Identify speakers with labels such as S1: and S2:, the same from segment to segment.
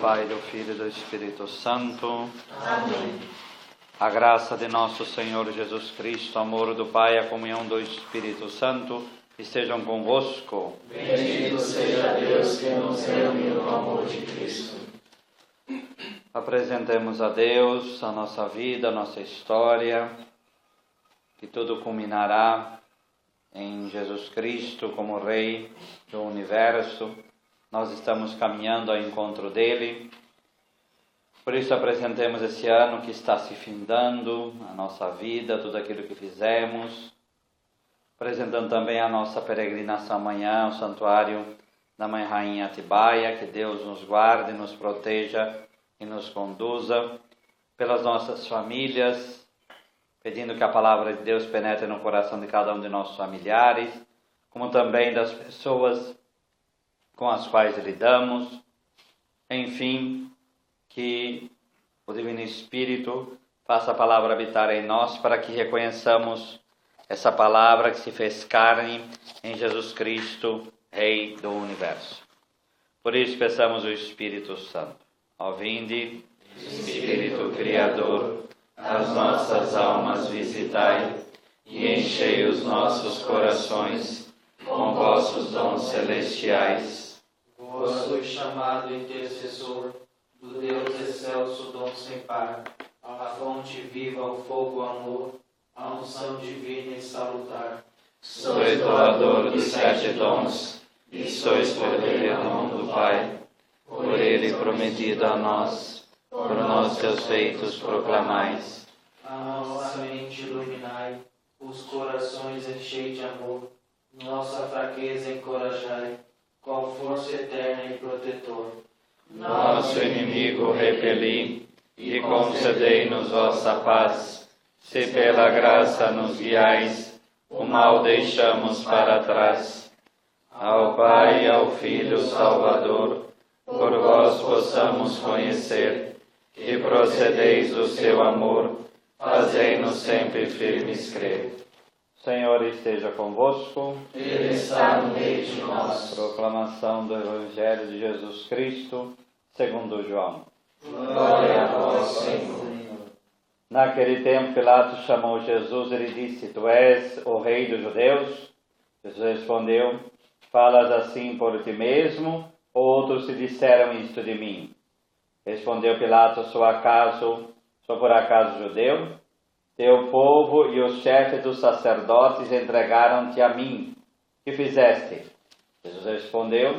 S1: Pai, do Filho e do Espírito Santo.
S2: Amém.
S1: A graça de nosso Senhor Jesus Cristo, o amor do Pai e a comunhão do Espírito Santo estejam convosco.
S2: Bendito seja Deus que nos reuniu no amor de Cristo.
S1: Apresentemos a Deus a nossa vida, a nossa história, que tudo culminará em Jesus Cristo como Rei do Universo. Nós estamos caminhando ao encontro dele. Por isso apresentemos esse ano que está se findando, a nossa vida, tudo aquilo que fizemos. Apresentando também a nossa peregrinação amanhã ao Santuário da Mãe Rainha Atibaia. Que Deus nos guarde, nos proteja e nos conduza. Pelas nossas famílias, pedindo que a palavra de Deus penetre no coração de cada um de nossos familiares, como também das pessoas com as quais lidamos. Enfim, que o Divino Espírito faça a palavra habitar em nós, para que reconheçamos essa palavra que se fez carne em Jesus Cristo, Rei do Universo. Por isso peçamos o Espírito Santo. Ó vinde, Espírito Criador, as nossas almas visitai e enchei os nossos corações com vossos dons celestiais.
S2: Vós sois chamado intercessor do Deus excelso, dom sem par, a fonte viva, o fogo, o amor, a unção divina e salutar.
S1: Sois doador dos 7 dons, e sois poder e dom do Pai, por ele prometido a nós, por nós teus feitos proclamais.
S2: A nossa mente iluminai, os corações enchei de amor, nossa fraqueza encorajai, com força eterna e protetor.
S1: Nosso inimigo repeli, e concedei-nos vossa paz. Se pela graça nos guiais, o mal deixamos para trás. Ao Pai e ao Filho Salvador, por vós possamos conhecer, que procedeis do seu amor, fazei-nos sempre firmes crer. Senhor esteja convosco.
S2: Ele está no meio de nós.
S1: Proclamação do Evangelho de Jesus Cristo, segundo João.
S2: Glória a vós, Senhor.
S1: Naquele tempo, Pilatos chamou Jesus e lhe disse: Tu és o rei dos judeus? Jesus respondeu: Falas assim por ti mesmo, ou outros te disseram isto de mim? Respondeu Pilatos: Sou por acaso judeu? Teu povo e os chefes dos sacerdotes entregaram-te a mim. Que fizeste? Jesus respondeu: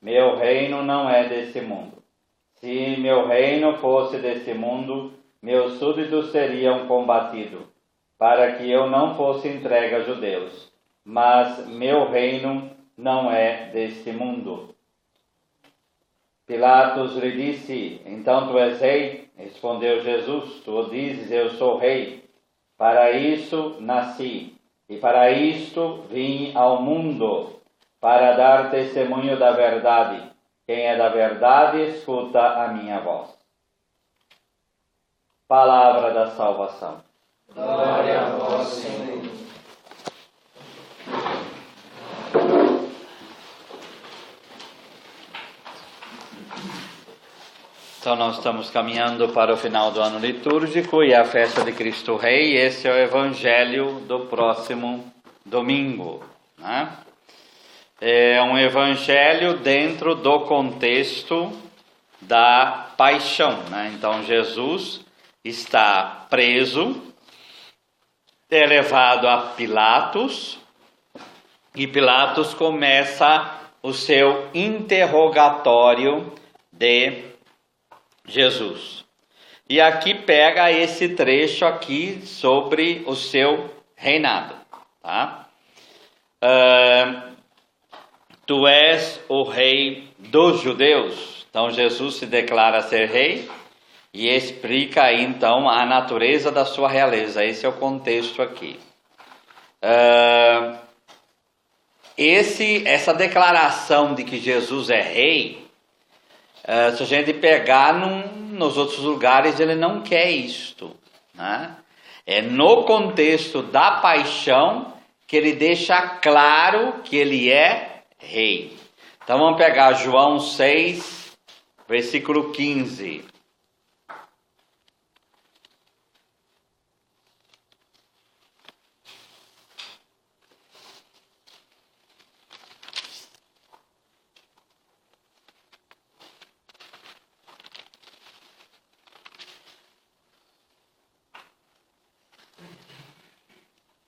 S1: Meu reino não é desse mundo. Se meu reino fosse desse mundo, meus súditos seriam combatidos, para que eu não fosse entregue aos judeus. Mas meu reino não é deste mundo. Pilatos lhe disse: Então tu és rei? Respondeu Jesus: Tu dizes, eu sou rei. Para isso nasci, e para isto vim ao mundo, para dar testemunho da verdade. Quem é da verdade, escuta a minha voz. Palavra da salvação.
S2: Glória a vós, Senhor.
S1: Então nós estamos caminhando para o final do ano litúrgico e a festa de Cristo Rei. Esse é o Evangelho do próximo domingo, né? É um Evangelho dentro do contexto da paixão, né? Então Jesus está preso, é levado a Pilatos, e Pilatos começa o seu interrogatório de Jesus. E aqui pega esse trecho aqui sobre o seu reinado, tá? Tu és o rei dos judeus. Então Jesus se declara ser rei e explica aí então a natureza da sua realeza. Esse é o contexto aqui. Essa declaração de que Jesus é rei, se a gente pegar nos outros lugares, ele não quer isto, né? É no contexto da paixão que ele deixa claro que ele é rei. Então vamos pegar João 6, versículo 15.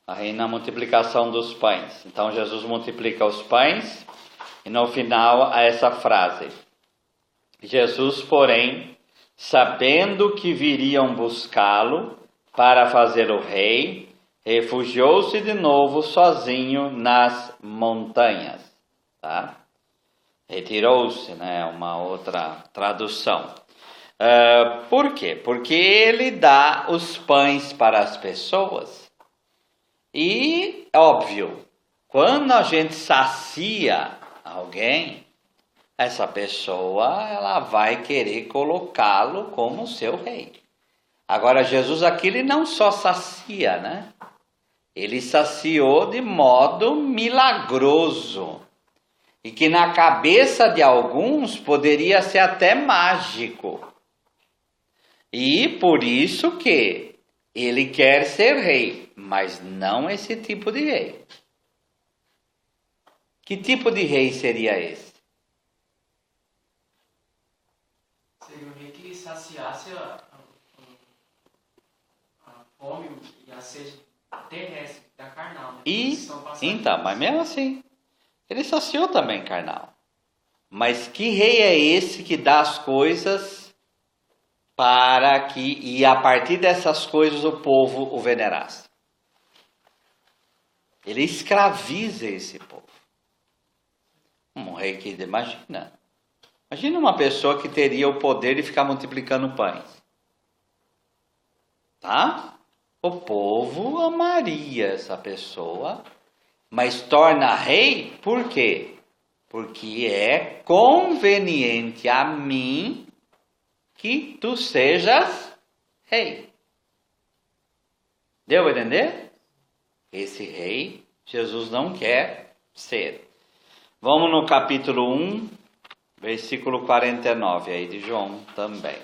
S1: Aí na multiplicação dos pães. Então Jesus multiplica os pães e no final há essa frase. Jesus, porém, sabendo que viriam buscá-lo para fazer o rei, refugiou-se de novo sozinho nas montanhas. Tá? Retirou-se, né? Uma outra tradução. Por quê? Porque ele dá os pães para as pessoas. E, óbvio, quando a gente sacia alguém, essa pessoa ela vai querer colocá-lo como seu rei. Agora, Jesus aqui ele não só sacia, né? Ele saciou de modo milagroso. E que na cabeça de alguns poderia ser até mágico. E por isso que ele quer ser rei, mas não esse tipo de rei. Que tipo de rei seria esse?
S2: Seria um rei que saciasse a fome e a sede terrestre, da carnal. Né?
S1: Então, mas mesmo assim, ele saciou também carnal. Mas que rei é esse que dá as coisas para que, e a partir dessas coisas, o povo o venerasse? Ele escraviza esse povo. Um rei que, imagina uma pessoa que teria o poder de ficar multiplicando pães. Tá? O povo amaria essa pessoa, mas torna rei por quê? Porque é conveniente a mim que tu sejas rei. Deu a entender? Esse rei Jesus não quer ser. Vamos no capítulo 1, versículo 49 aí de João também.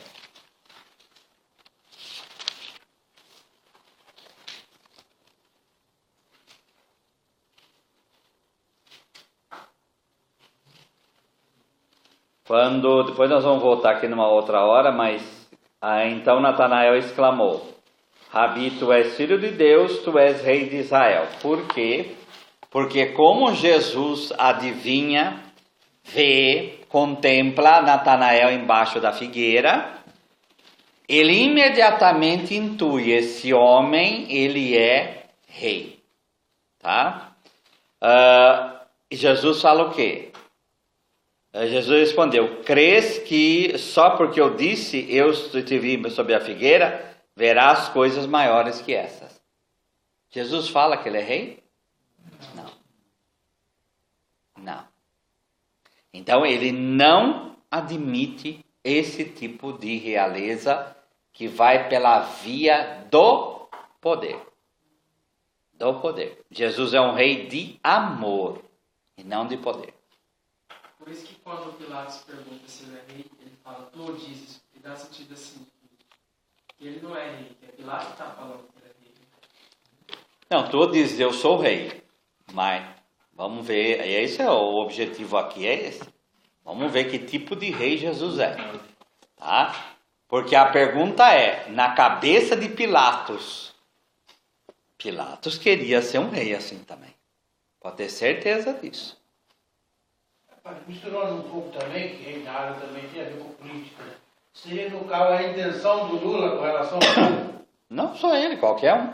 S1: Depois nós vamos voltar aqui numa outra hora, mas então Natanael exclamou: Rabi, tu és filho de Deus, tu és rei de Israel. Por quê? Porque como Jesus adivinha, vê, contempla Natanael embaixo da figueira, ele imediatamente intui, esse homem, ele é rei. Tá? E Jesus fala o quê? Jesus respondeu: crês que só porque eu disse, eu te vi sob a figueira, verás coisas maiores que essas. Jesus fala que ele é rei? Não. Então ele não admite esse tipo de realeza que vai pela via do poder. Do poder. Jesus é um rei de amor e não de poder.
S2: Por isso que quando Pilatos pergunta se ele é rei, ele fala, tu o dizes, e dá sentido assim, que ele não é rei, que é Pilatos que está falando que ele é rei.
S1: Não, tu dizes, eu sou rei, mas vamos ver, esse é o objetivo aqui, é esse. Vamos ver que tipo de rei Jesus é, tá? Porque a pergunta é, na cabeça de Pilatos queria ser um rei assim também, pode ter certeza disso.
S3: Misturando um pouco também, que reinado também tem a ver com política. Seria, no caso, a intenção do Lula com relação ao povo?
S1: Não só ele, qualquer um.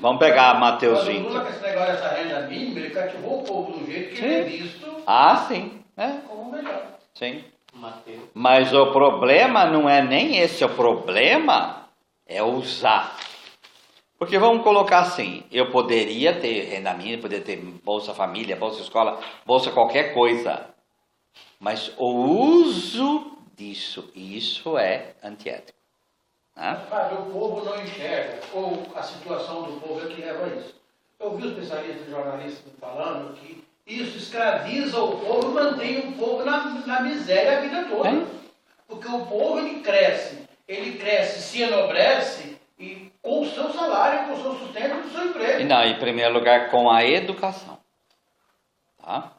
S1: Vamos pegar Mateus 20.
S3: O Lula, com esse negócio dessa renda mínima, ele cativou o povo do jeito que ele é visto.
S1: Sim.
S3: Como melhor.
S1: Sim.
S2: Mateus.
S1: Mas o problema não é nem esse, o problema é usar. Porque vamos colocar assim, eu poderia ter renda mínima, poderia ter Bolsa Família, Bolsa Escola, Bolsa qualquer coisa. Mas o uso disso, isso é antiético. Né?
S3: O povo não enxerga, ou a situação do povo é que leva a isso. Eu vi os especialistas jornalistas falando que Isso escraviza o povo e mantém o povo na miséria a vida toda. Porque o povo ele cresce, se enobrece e com o seu salário, com o seu sustento, com o seu emprego.
S1: E não, em primeiro lugar, com a educação. Tá?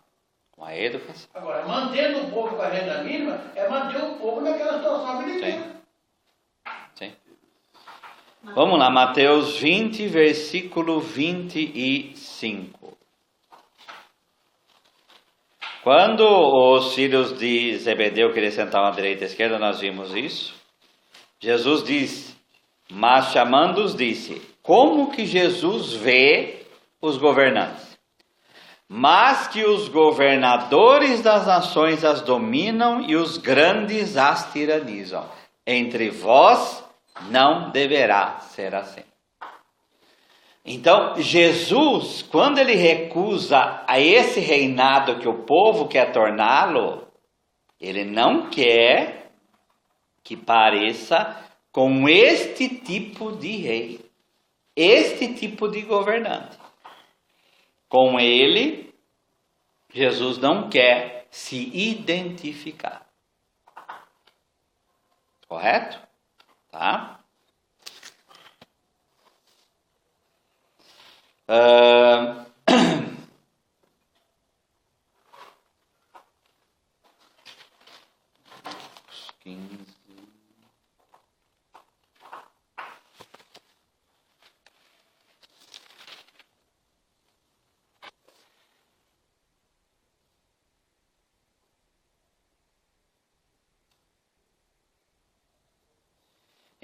S1: Com a educação.
S3: Agora, mantendo o povo com a renda mínima é manter o povo naquela situação bonitinha.
S1: Sim. Vamos lá, Mateus 20, versículo 25. Quando os filhos de Zebedeu queriam sentar à direita e à esquerda, nós vimos isso. Jesus diz, mas chamando-os disse, como que Jesus vê os governantes? Mas que os governadores das nações as dominam e os grandes as tiranizam. Entre vós não deverá ser assim. Então, Jesus, quando ele recusa a esse reinado que o povo quer torná-lo, ele não quer que pareça com este tipo de rei, este tipo de governante. Com ele, Jesus não quer se identificar. Correto? Tá?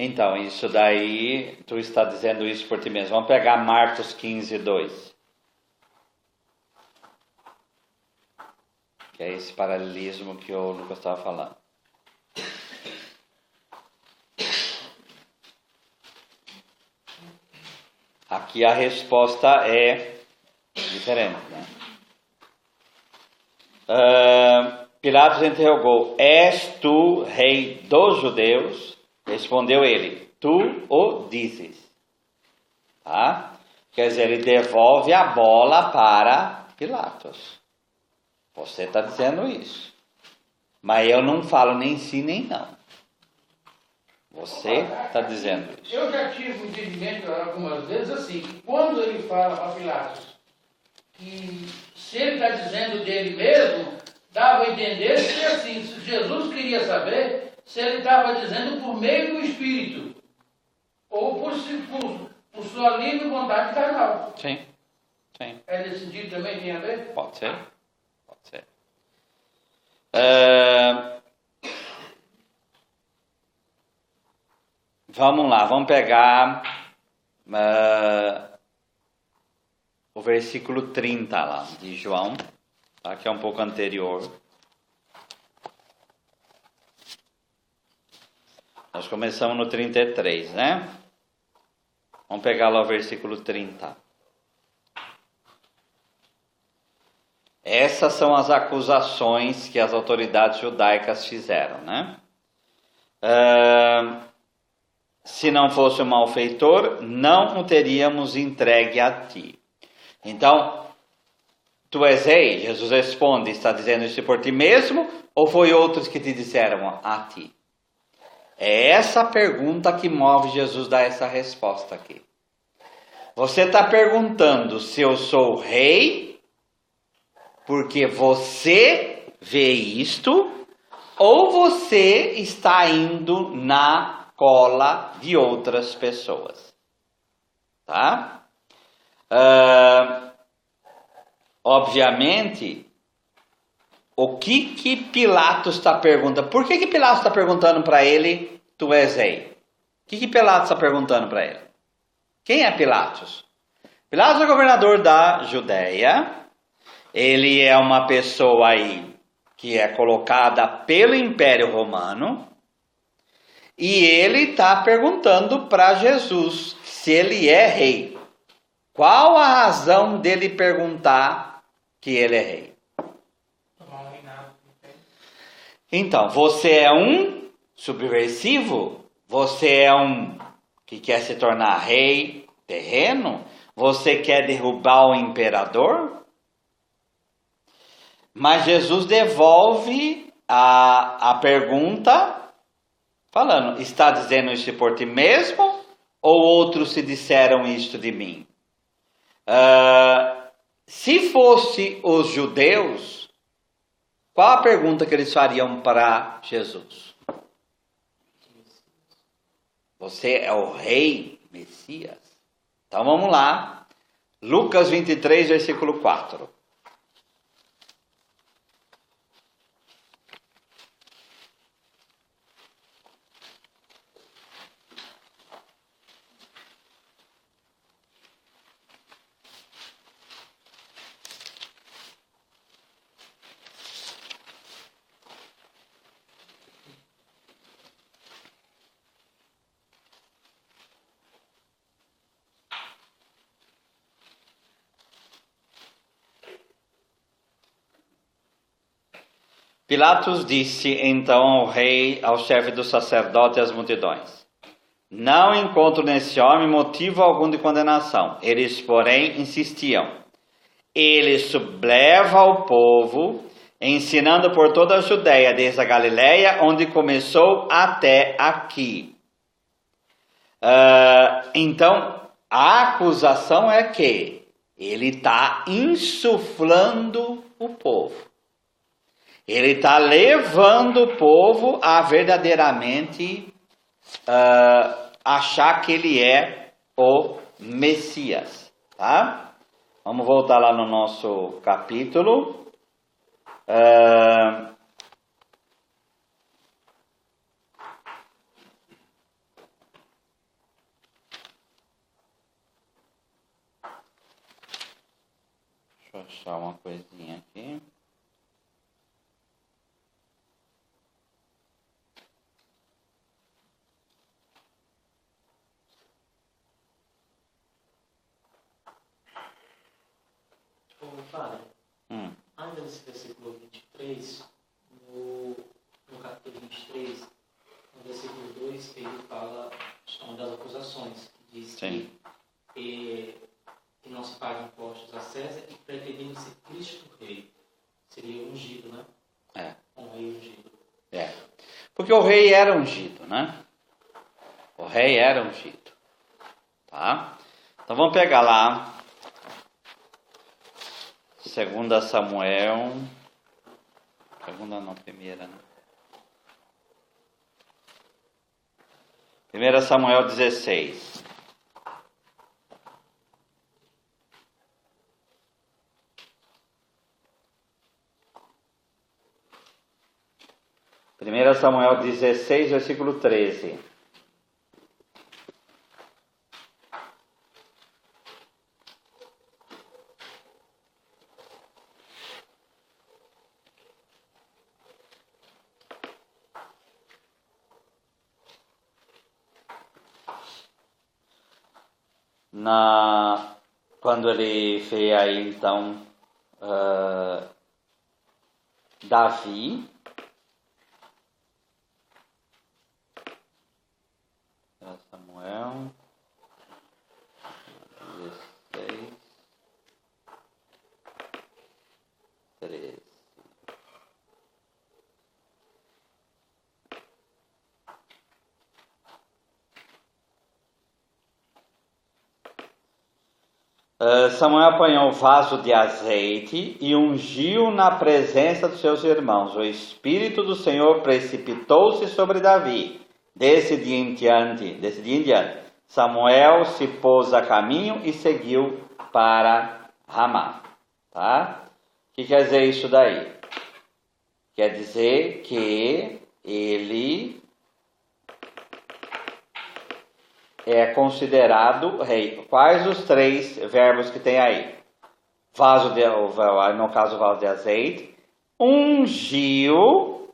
S1: Então, isso daí, tu está dizendo isso por ti mesmo. Vamos pegar Marcos 15, 2. Que é esse paralelismo que o Lucas estava falando. Aqui a resposta é diferente, né? Pilatos interrogou, és tu rei dos judeus? Respondeu ele, tu o dizes. Tá? Quer dizer, ele devolve a bola para Pilatos. Você está dizendo isso. Mas eu não falo nem sim nem não. Você está dizendo isso.
S3: Eu já tive um entendimento algumas vezes assim, que quando ele fala para Pilatos que se ele está dizendo dele mesmo, dava a entender que assim, se Jesus queria saber se ele estava dizendo por meio do Espírito ou por sua livre vontade carnal.
S1: Sim, sim.
S3: É nesse sentido também tem a ver?
S1: Pode ser, pode ser. Vamos lá, vamos pegar o versículo 30 lá de João, tá? Que é um pouco anterior. Nós começamos no 33, né? Vamos pegar lá o versículo 30. Essas são as acusações que as autoridades judaicas fizeram, né? Se não fosse um malfeitor, não o teríamos entregue a ti. Então, tu és rei? Jesus responde, está dizendo isso por ti mesmo? Ou foi outros que te disseram a ti? É essa pergunta que move Jesus a dar essa resposta aqui. Você está perguntando se eu sou rei, porque você vê isto, ou você está indo na cola de outras pessoas. Tá? Obviamente, o que Pilatos está perguntando? Por que Pilatos está perguntando para ele, tu és rei? O que Pilatos está perguntando para ele? Quem é Pilatos? Pilatos é governador da Judéia. Ele é uma pessoa aí que é colocada pelo Império Romano. E ele está perguntando para Jesus se ele é rei. Qual a razão dele perguntar que ele é rei? Então, você é um subversivo? Você é um que quer se tornar rei terreno? Você quer derrubar o imperador? Mas Jesus devolve a pergunta falando, está dizendo isso por ti mesmo ou outros se disseram isto de mim? Se fosse os judeus, qual a pergunta que eles fariam para Jesus? Você é o rei Messias? Então vamos lá. Lucas 23, versículo 4. Pilatos disse então ao rei, ao chefe do sacerdote e às multidões: não encontro nesse homem motivo algum de condenação. Eles, porém, insistiam. Ele subleva o povo, ensinando por toda a Judéia, desde a Galiléia, onde começou, até aqui. Então, a acusação é que ele está insuflando o povo. Ele está levando o povo a verdadeiramente achar que ele é o Messias, tá? Vamos voltar lá no nosso capítulo. Deixa eu achar uma coisinha aqui.
S2: Padre, ainda nesse versículo 23, no capítulo 23, no versículo 2, ele fala uma das acusações, que diz que não se paga impostos a César e pretendendo ser Cristo rei. Seria ungido, né? Um rei ungido.
S1: Porque o rei era ungido, né? O rei era ungido. Tá? Então vamos pegar lá. 2 Samuel. Segunda não, primeira, né? 1 Samuel 16. Primeira Samuel 16, versículo 13. Quando ele fez aí então Davi, Samuel 16, 13. Samuel apanhou um vaso de azeite e ungiu na presença dos seus irmãos. O Espírito do Senhor precipitou-se sobre Davi. Desse dia em diante, Samuel se pôs a caminho e seguiu para Ramá. Tá? O que quer dizer isso daí? Quer dizer que ele é considerado rei. Quais os 3 verbos que tem aí? No caso, o vaso de azeite. Ungiu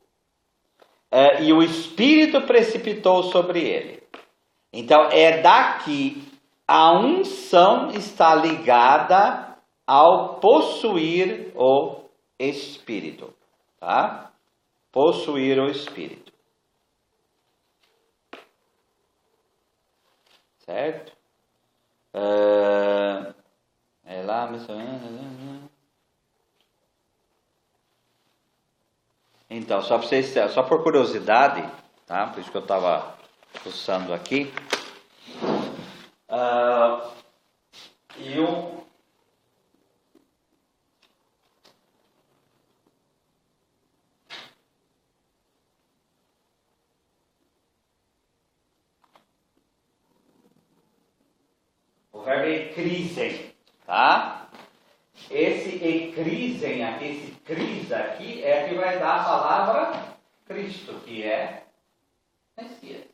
S1: e o Espírito precipitou sobre ele. Então, é daqui a unção está ligada ao possuir o Espírito. Tá? Possuir o Espírito. Certo? É lá, Então, só por curiosidade, tá? Por isso que eu estava fuçando aqui. O verbo ekrisen, tá? Esse ekrisen aqui, esse cris aqui, é que vai dar a palavra Cristo, que é Messias.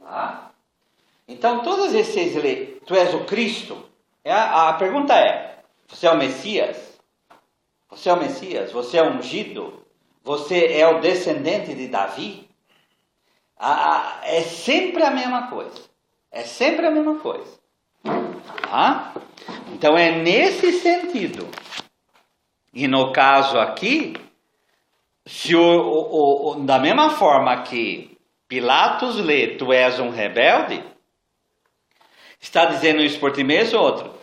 S1: Tá? Então, todas esses tu és o Cristo. A pergunta é: você é o Messias? Você é o Messias? Você é ungido? Você é o descendente de Davi? É sempre a mesma coisa. É sempre a mesma coisa. Tá? Então, é nesse sentido. E no caso aqui, se da mesma forma que Pilatos lê, tu és um rebelde, está dizendo isso por ti mesmo ou outro?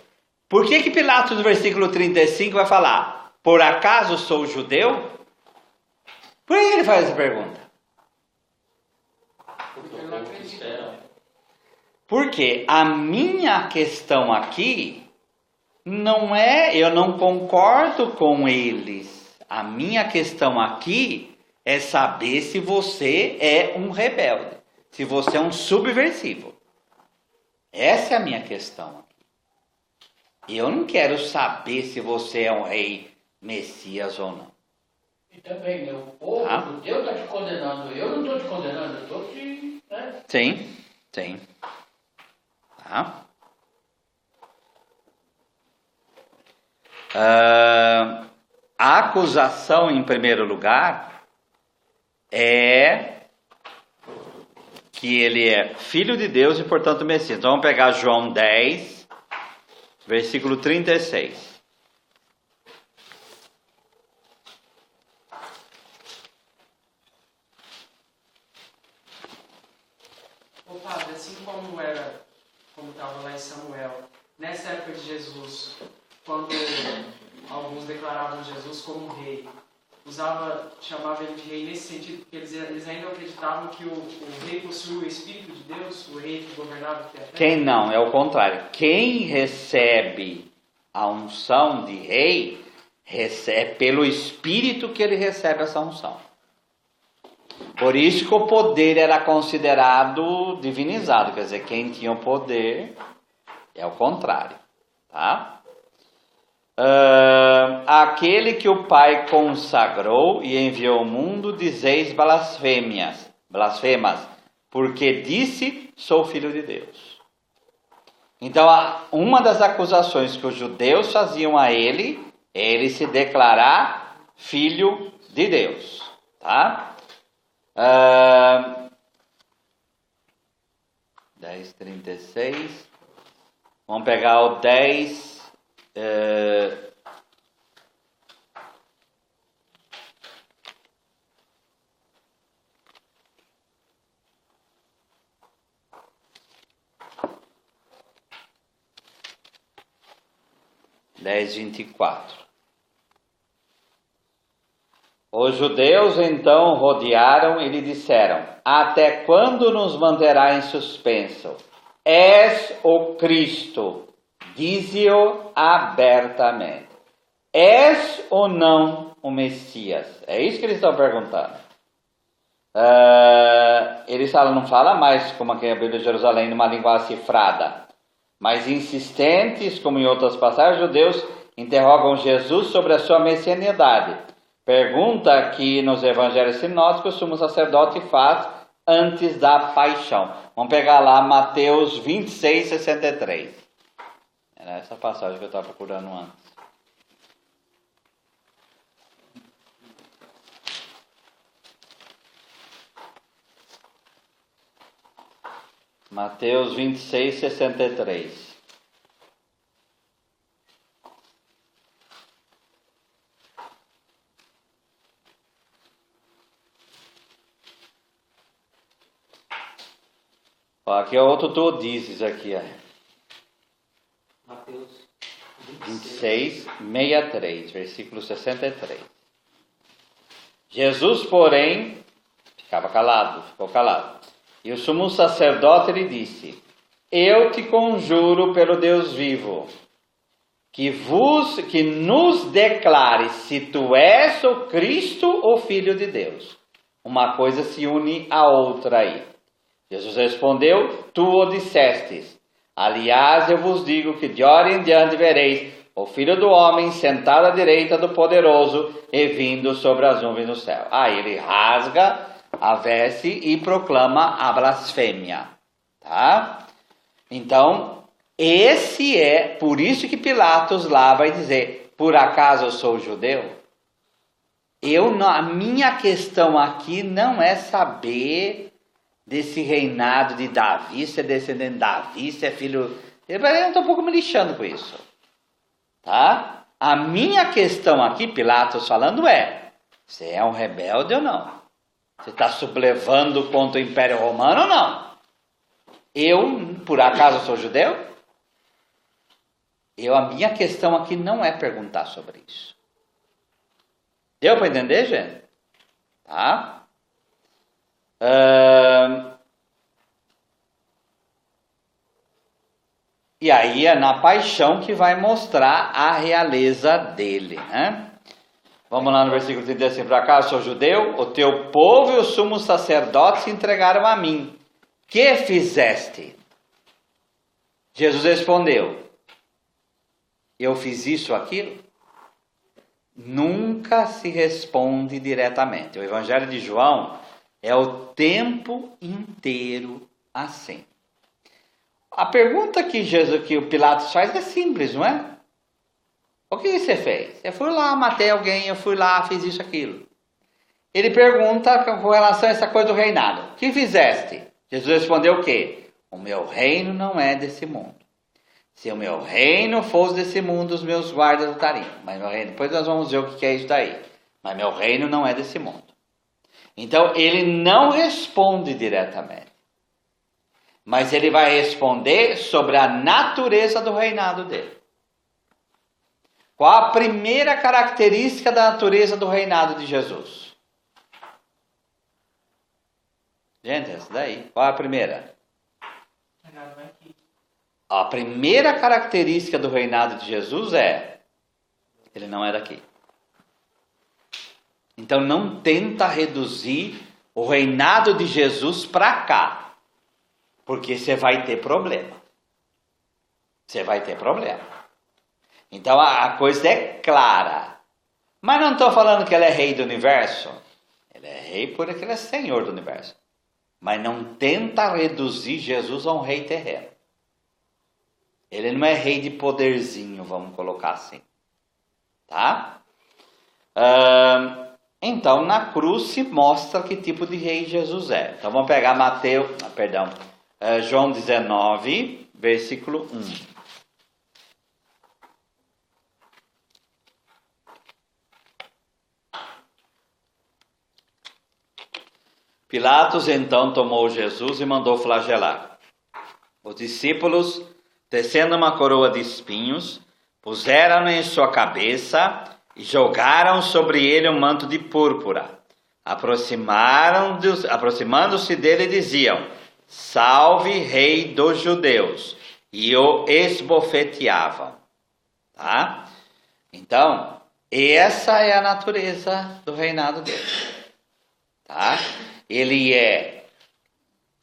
S1: Por que Pilatos, no versículo 35, vai falar, por acaso sou judeu? Por que ele faz essa pergunta?
S2: Porque eu não acredito.
S1: Porque a minha questão aqui não é, eu não concordo com eles. A minha questão aqui é saber se você é um rebelde, se você é um subversivo. Essa é a minha questão aqui. Eu não quero saber se você é um rei Messias ou não.
S3: E também, né, o povo judeu está te condenando. Eu não estou te condenando, eu estou te... Né?
S1: Sim, sim. Tá? A acusação, em primeiro lugar, é que ele é filho de Deus e, portanto, Messias. Então, vamos pegar João 10, versículo 36.
S4: Padre, assim como estava lá em Samuel, nessa época de Jesus, quando alguns declaravam Jesus como rei, chamava ele de rei nesse sentido, porque eles ainda acreditavam que o rei possuía o Espírito de Deus, o rei que governava a terra.
S1: Quem não, é o contrário. Quem recebe a unção de rei, é pelo Espírito que ele recebe essa unção. Por isso que o poder era considerado divinizado, quer dizer, quem tinha o poder é o contrário, tá? Aquele que o Pai consagrou e enviou ao mundo, dizeis blasfemas, porque disse, sou filho de Deus. Então, uma das acusações que os judeus faziam a ele é ele se declarar filho de Deus, tá? 10:36. Vamos pegar o 10. Dez 24. Os judeus então rodearam e lhe disseram: até quando nos manterá em suspenso? És o Cristo, dize-o abertamente. És ou não o Messias? É isso que eles estão perguntando. Eles não falam mais como aqui a Bíblia de Jerusalém, numa linguagem cifrada, mas insistentes, como em outras passagens, os judeus interrogam Jesus sobre a sua messianidade. Pergunta que nos evangelhos sinóticos o sumo sacerdote faz antes da paixão. Vamos pegar lá Mateus 26, 63. Era essa passagem que eu estava procurando antes. Mateus 26, 63. Aqui é outro tu dizes aqui,
S2: Mateus
S1: 26, 63, versículo 63. Jesus, porém, ficou calado. E o sumo sacerdote lhe disse: eu te conjuro pelo Deus vivo, que nos declare se tu és o Cristo, o Filho de Deus. Uma coisa se une à outra aí. Jesus respondeu: tu o dissestes. Aliás, eu vos digo que de hora em diante vereis o Filho do Homem sentado à direita do Poderoso e vindo sobre as nuvens do céu. Aí ele rasga a veste e proclama a blasfêmia. Tá? Então, por isso que Pilatos lá vai dizer: por acaso eu sou judeu? A minha questão aqui não é saber desse reinado de Davi, se é descendente de Davi, se é filho... Eu estou um pouco me lixando com isso. Tá? A minha questão aqui, Pilatos falando, você é um rebelde ou não? Você está sublevando contra o Império Romano ou não? Eu, por acaso, sou judeu? A minha questão aqui não é perguntar sobre isso. Deu para entender, gente? Tá? E aí é na paixão que vai mostrar a realeza dele, né? Vamos lá no versículo 35. Por acaso sou judeu? O teu povo e o sumo sacerdote se entregaram a mim. Que fizeste? Jesus respondeu: eu fiz isso, aquilo? Nunca se responde diretamente. O Evangelho de João é o tempo inteiro assim. A pergunta que o Pilatos faz é simples, não é? O que você fez? Eu fui lá, matei alguém, eu fui lá, fiz isso, aquilo. Ele pergunta com relação a essa coisa do reinado: o que fizeste? Jesus respondeu o quê? O meu reino não é desse mundo. Se o meu reino fosse desse mundo, os meus guardas lutariam. Mas meu reino, depois nós vamos ver o que é isso daí. Mas meu reino não é desse mundo. Então ele não responde diretamente. Mas ele vai responder sobre a natureza do reinado dele. Qual a primeira característica da natureza do reinado de Jesus? Gente, essa daí. Qual a primeira? A primeira característica do reinado de Jesus ele não é daqui. Então não tenta reduzir o reinado de Jesus para cá, porque você vai ter problema. Você vai ter problema. Então a coisa é clara. Mas não estou falando que ele é rei do universo. Ele é rei porque ele é senhor do universo. Mas não tenta reduzir Jesus a um rei terreno. Ele não é rei de poderzinho, vamos colocar assim. Tá? Então, na cruz se mostra que tipo de rei Jesus é. Então, vamos pegar João 19, versículo 1. Pilatos, então, tomou Jesus e mandou flagelar. Os discípulos, tecendo uma coroa de espinhos, puseram-na em sua cabeça e jogaram sobre ele um manto de púrpura. Aproximando-se dele, diziam: salve, rei dos judeus, e o esbofeteavam. Tá? Então, essa é a natureza do reinado dele. Tá?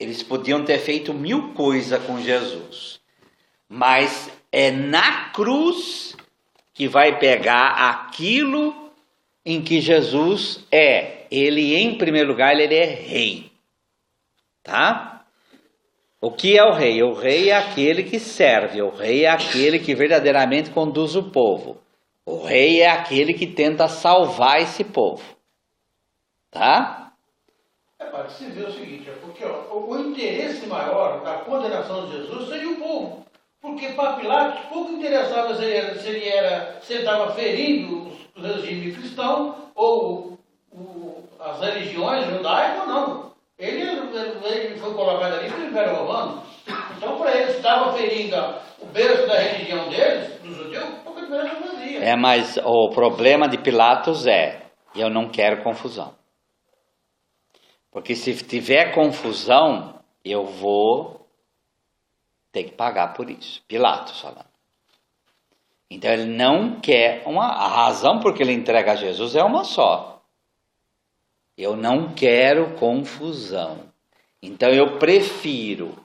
S1: Eles podiam ter feito 1000 coisas com Jesus, mas é na cruz que vai pegar aquilo em que Jesus é. Ele, em primeiro lugar, ele é rei. Tá? O que é o rei? O rei é aquele que serve. O rei é aquele que verdadeiramente conduz o povo. O rei é aquele que tenta salvar esse povo. Tá?
S3: Para se ver o seguinte, porque o interesse maior da condenação de Jesus seria o povo. Porque para Pilatos pouco interessava se ele estava ferindo o regime cristão ou as religiões judaicas ou não. Ele foi colocado ali pelo Império Romano. Então, para ele, se estava ferindo o berço da religião deles, dos judeus, pouca diferença fazia.
S1: Mas o problema de Pilatos eu não quero confusão. Porque se tiver confusão, eu vou ter que pagar por isso. Pilatos falando. Então ele não quer a razão porque ele entrega a Jesus é uma só. Eu não quero confusão. Então eu prefiro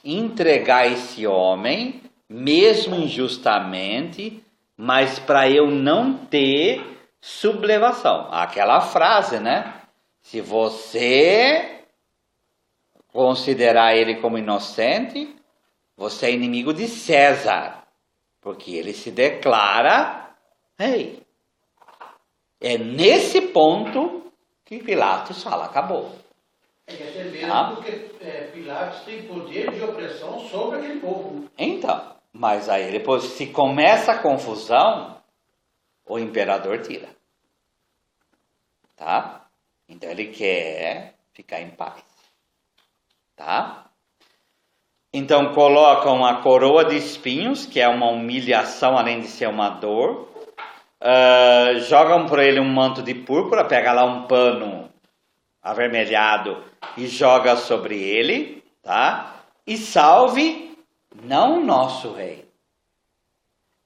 S1: entregar esse homem, mesmo injustamente, mas para eu não ter sublevação. Aquela frase, né? Se você considerar ele como inocente, você é inimigo de César. Porque ele se declara rei. É nesse ponto que Pilatos fala, acabou.
S3: É que até mesmo porque Pilatos tem poder de opressão sobre aquele povo.
S1: Então, mas aí depois, se começa a confusão, o imperador tira. Tá? Então ele quer ficar em paz. Tá? Então colocam a coroa de espinhos, que é uma humilhação além de ser uma dor. Jogam por ele um manto de púrpura, pega lá um pano avermelhado e joga sobre ele, tá? E salve, não o nosso rei.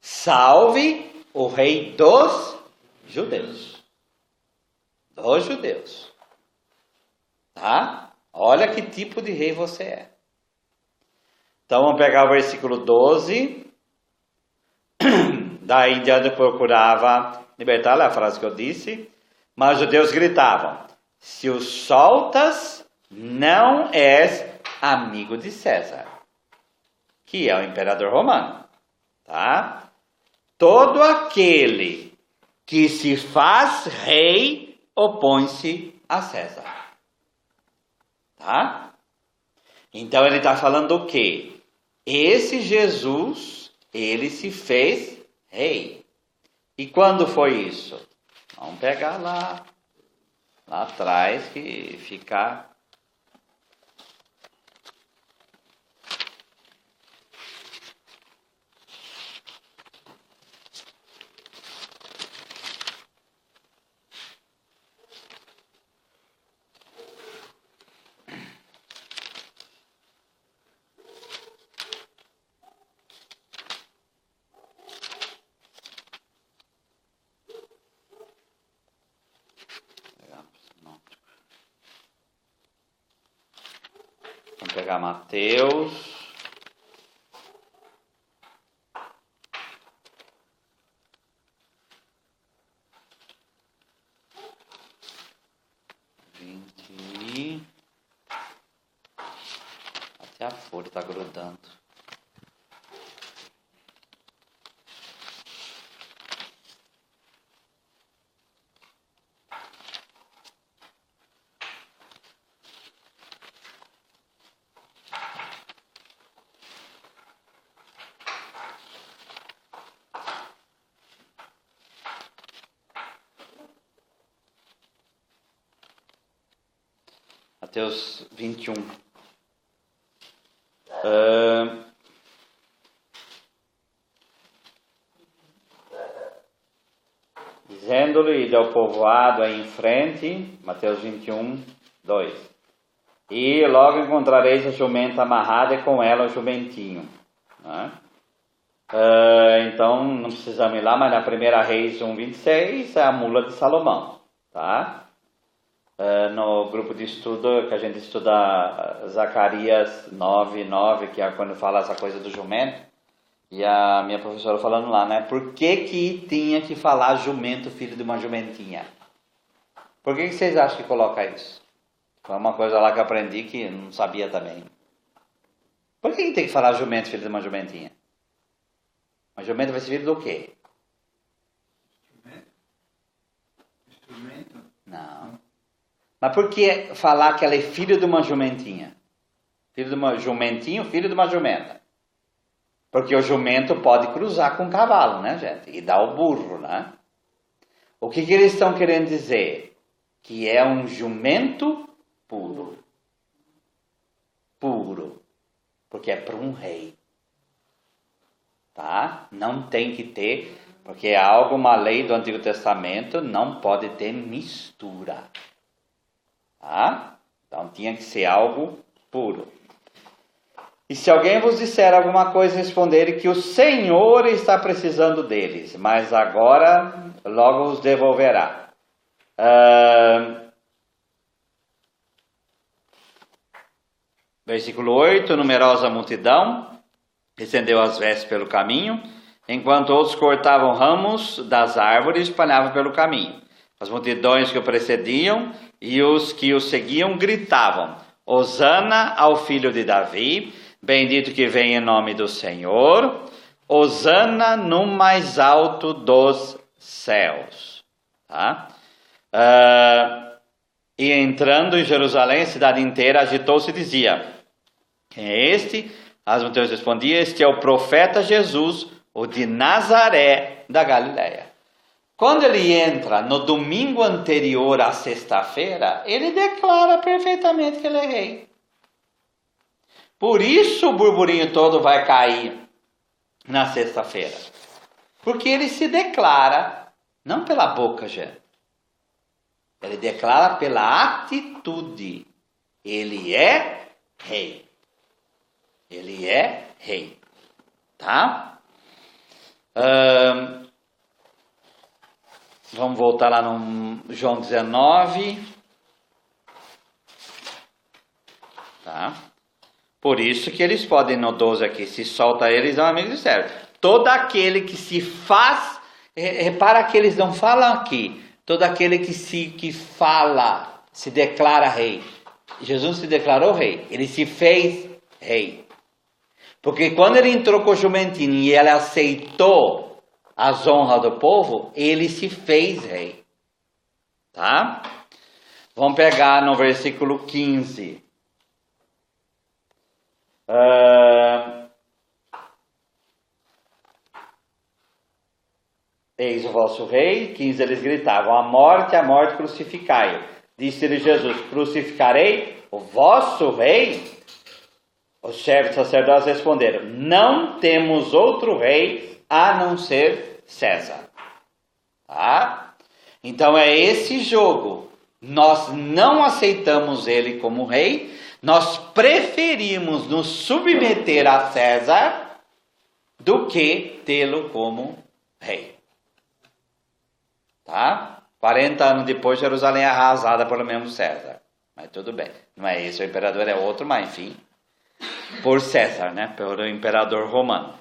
S1: Salve o rei dos judeus. Dos judeus. Tá? Olha que tipo de rei você é. Então vamos pegar o versículo 12. Daí em diante procurava libertar, é a frase que eu disse. Mas os judeus gritavam: se o soltas, não és amigo de César, que é o imperador romano. Tá? Todo aquele que se faz rei opõe-se a César. Tá? Então ele está falando o quê? Esse Jesus, ele se fez rei. E quando foi isso? Vamos pegar lá atrás que fica... Vamos pegar Mateus. Até a folha está grudando. Mateus 21. Dizendo-lhe, ide ao povoado aí em frente, Mateus 21, 2. E logo encontrareis a jumenta amarrada e com ela o jumentinho. Né? Então, não precisamos ir lá, mas na 1 Reis 1, 26 é a mula de Salomão. Tá? No grupo de estudo que a gente estuda Zacarias 9, 9, que é quando fala essa coisa do jumento, e a minha professora falando lá, né? Por que tinha que falar jumento, filho de uma jumentinha? Por que vocês acham que coloca isso? Foi uma coisa lá que eu aprendi que não sabia também. Por que tem que falar jumento, filho de uma jumentinha? Uma jumenta vai ser filho do quê?
S3: Instrumento?
S1: Não. Mas por que falar que ela é filho de uma jumentinha? Filho de uma jumentinho, filho de uma jumenta. Porque o jumento pode cruzar com o cavalo, né, gente? E dar o burro, né? O que eles estão querendo dizer? Que é um jumento puro. Puro. Porque é para um rei. Tá? Não tem que ter, porque é algo, uma lei do Antigo Testamento, não pode ter mistura. Tá? Então Então tinha que ser algo puro. E se alguém vos disser alguma coisa, responderem que o Senhor está precisando deles, mas agora logo os devolverá. Versículo 8, numerosa multidão estendeu as vestes pelo caminho, enquanto outros cortavam ramos das árvores e espalhavam pelo caminho. As multidões que o precediam e os que o seguiam gritavam: Hosana ao filho de Davi, bendito que vem em nome do Senhor, Hosana no mais alto dos céus. Tá? E entrando em Jerusalém, a cidade inteira agitou-se e dizia: quem é este? As multidões respondiam: este é o profeta Jesus, o de Nazaré da Galileia. Quando ele entra no domingo anterior à sexta-feira, ele declara perfeitamente que ele é rei. Por isso o burburinho todo vai cair na sexta-feira. Porque ele se declara, não pela boca, gente. Ele declara pela atitude. Ele é rei. Ele é rei. Tá? Vamos voltar lá no João 19. Tá? Por isso que eles podem, no 12 aqui, se solta eles, é um amigo de servo. Todo aquele que se faz, repara que eles não falam aqui, todo aquele que fala, se declara rei. Jesus se declarou rei, ele se fez rei. Porque quando ele entrou com o jumentinho e ele aceitou as honras do povo, ele se fez rei. Tá? Vamos pegar no versículo 15. Eis o vosso rei. 15, eles gritavam: a morte, crucificai-o. Disse-lhe Jesus: crucificarei o vosso rei? Os chefes sacerdotes responderam: não temos outro rei a não ser César. Tá? Então é esse jogo. Nós não aceitamos ele como rei. Nós preferimos nos submeter a César do que tê-lo como rei. Tá? 40 anos depois, Jerusalém é arrasada pelo mesmo César. Mas tudo bem. Não é esse, o imperador é outro, mas enfim. Por César, né? Pelo imperador romano.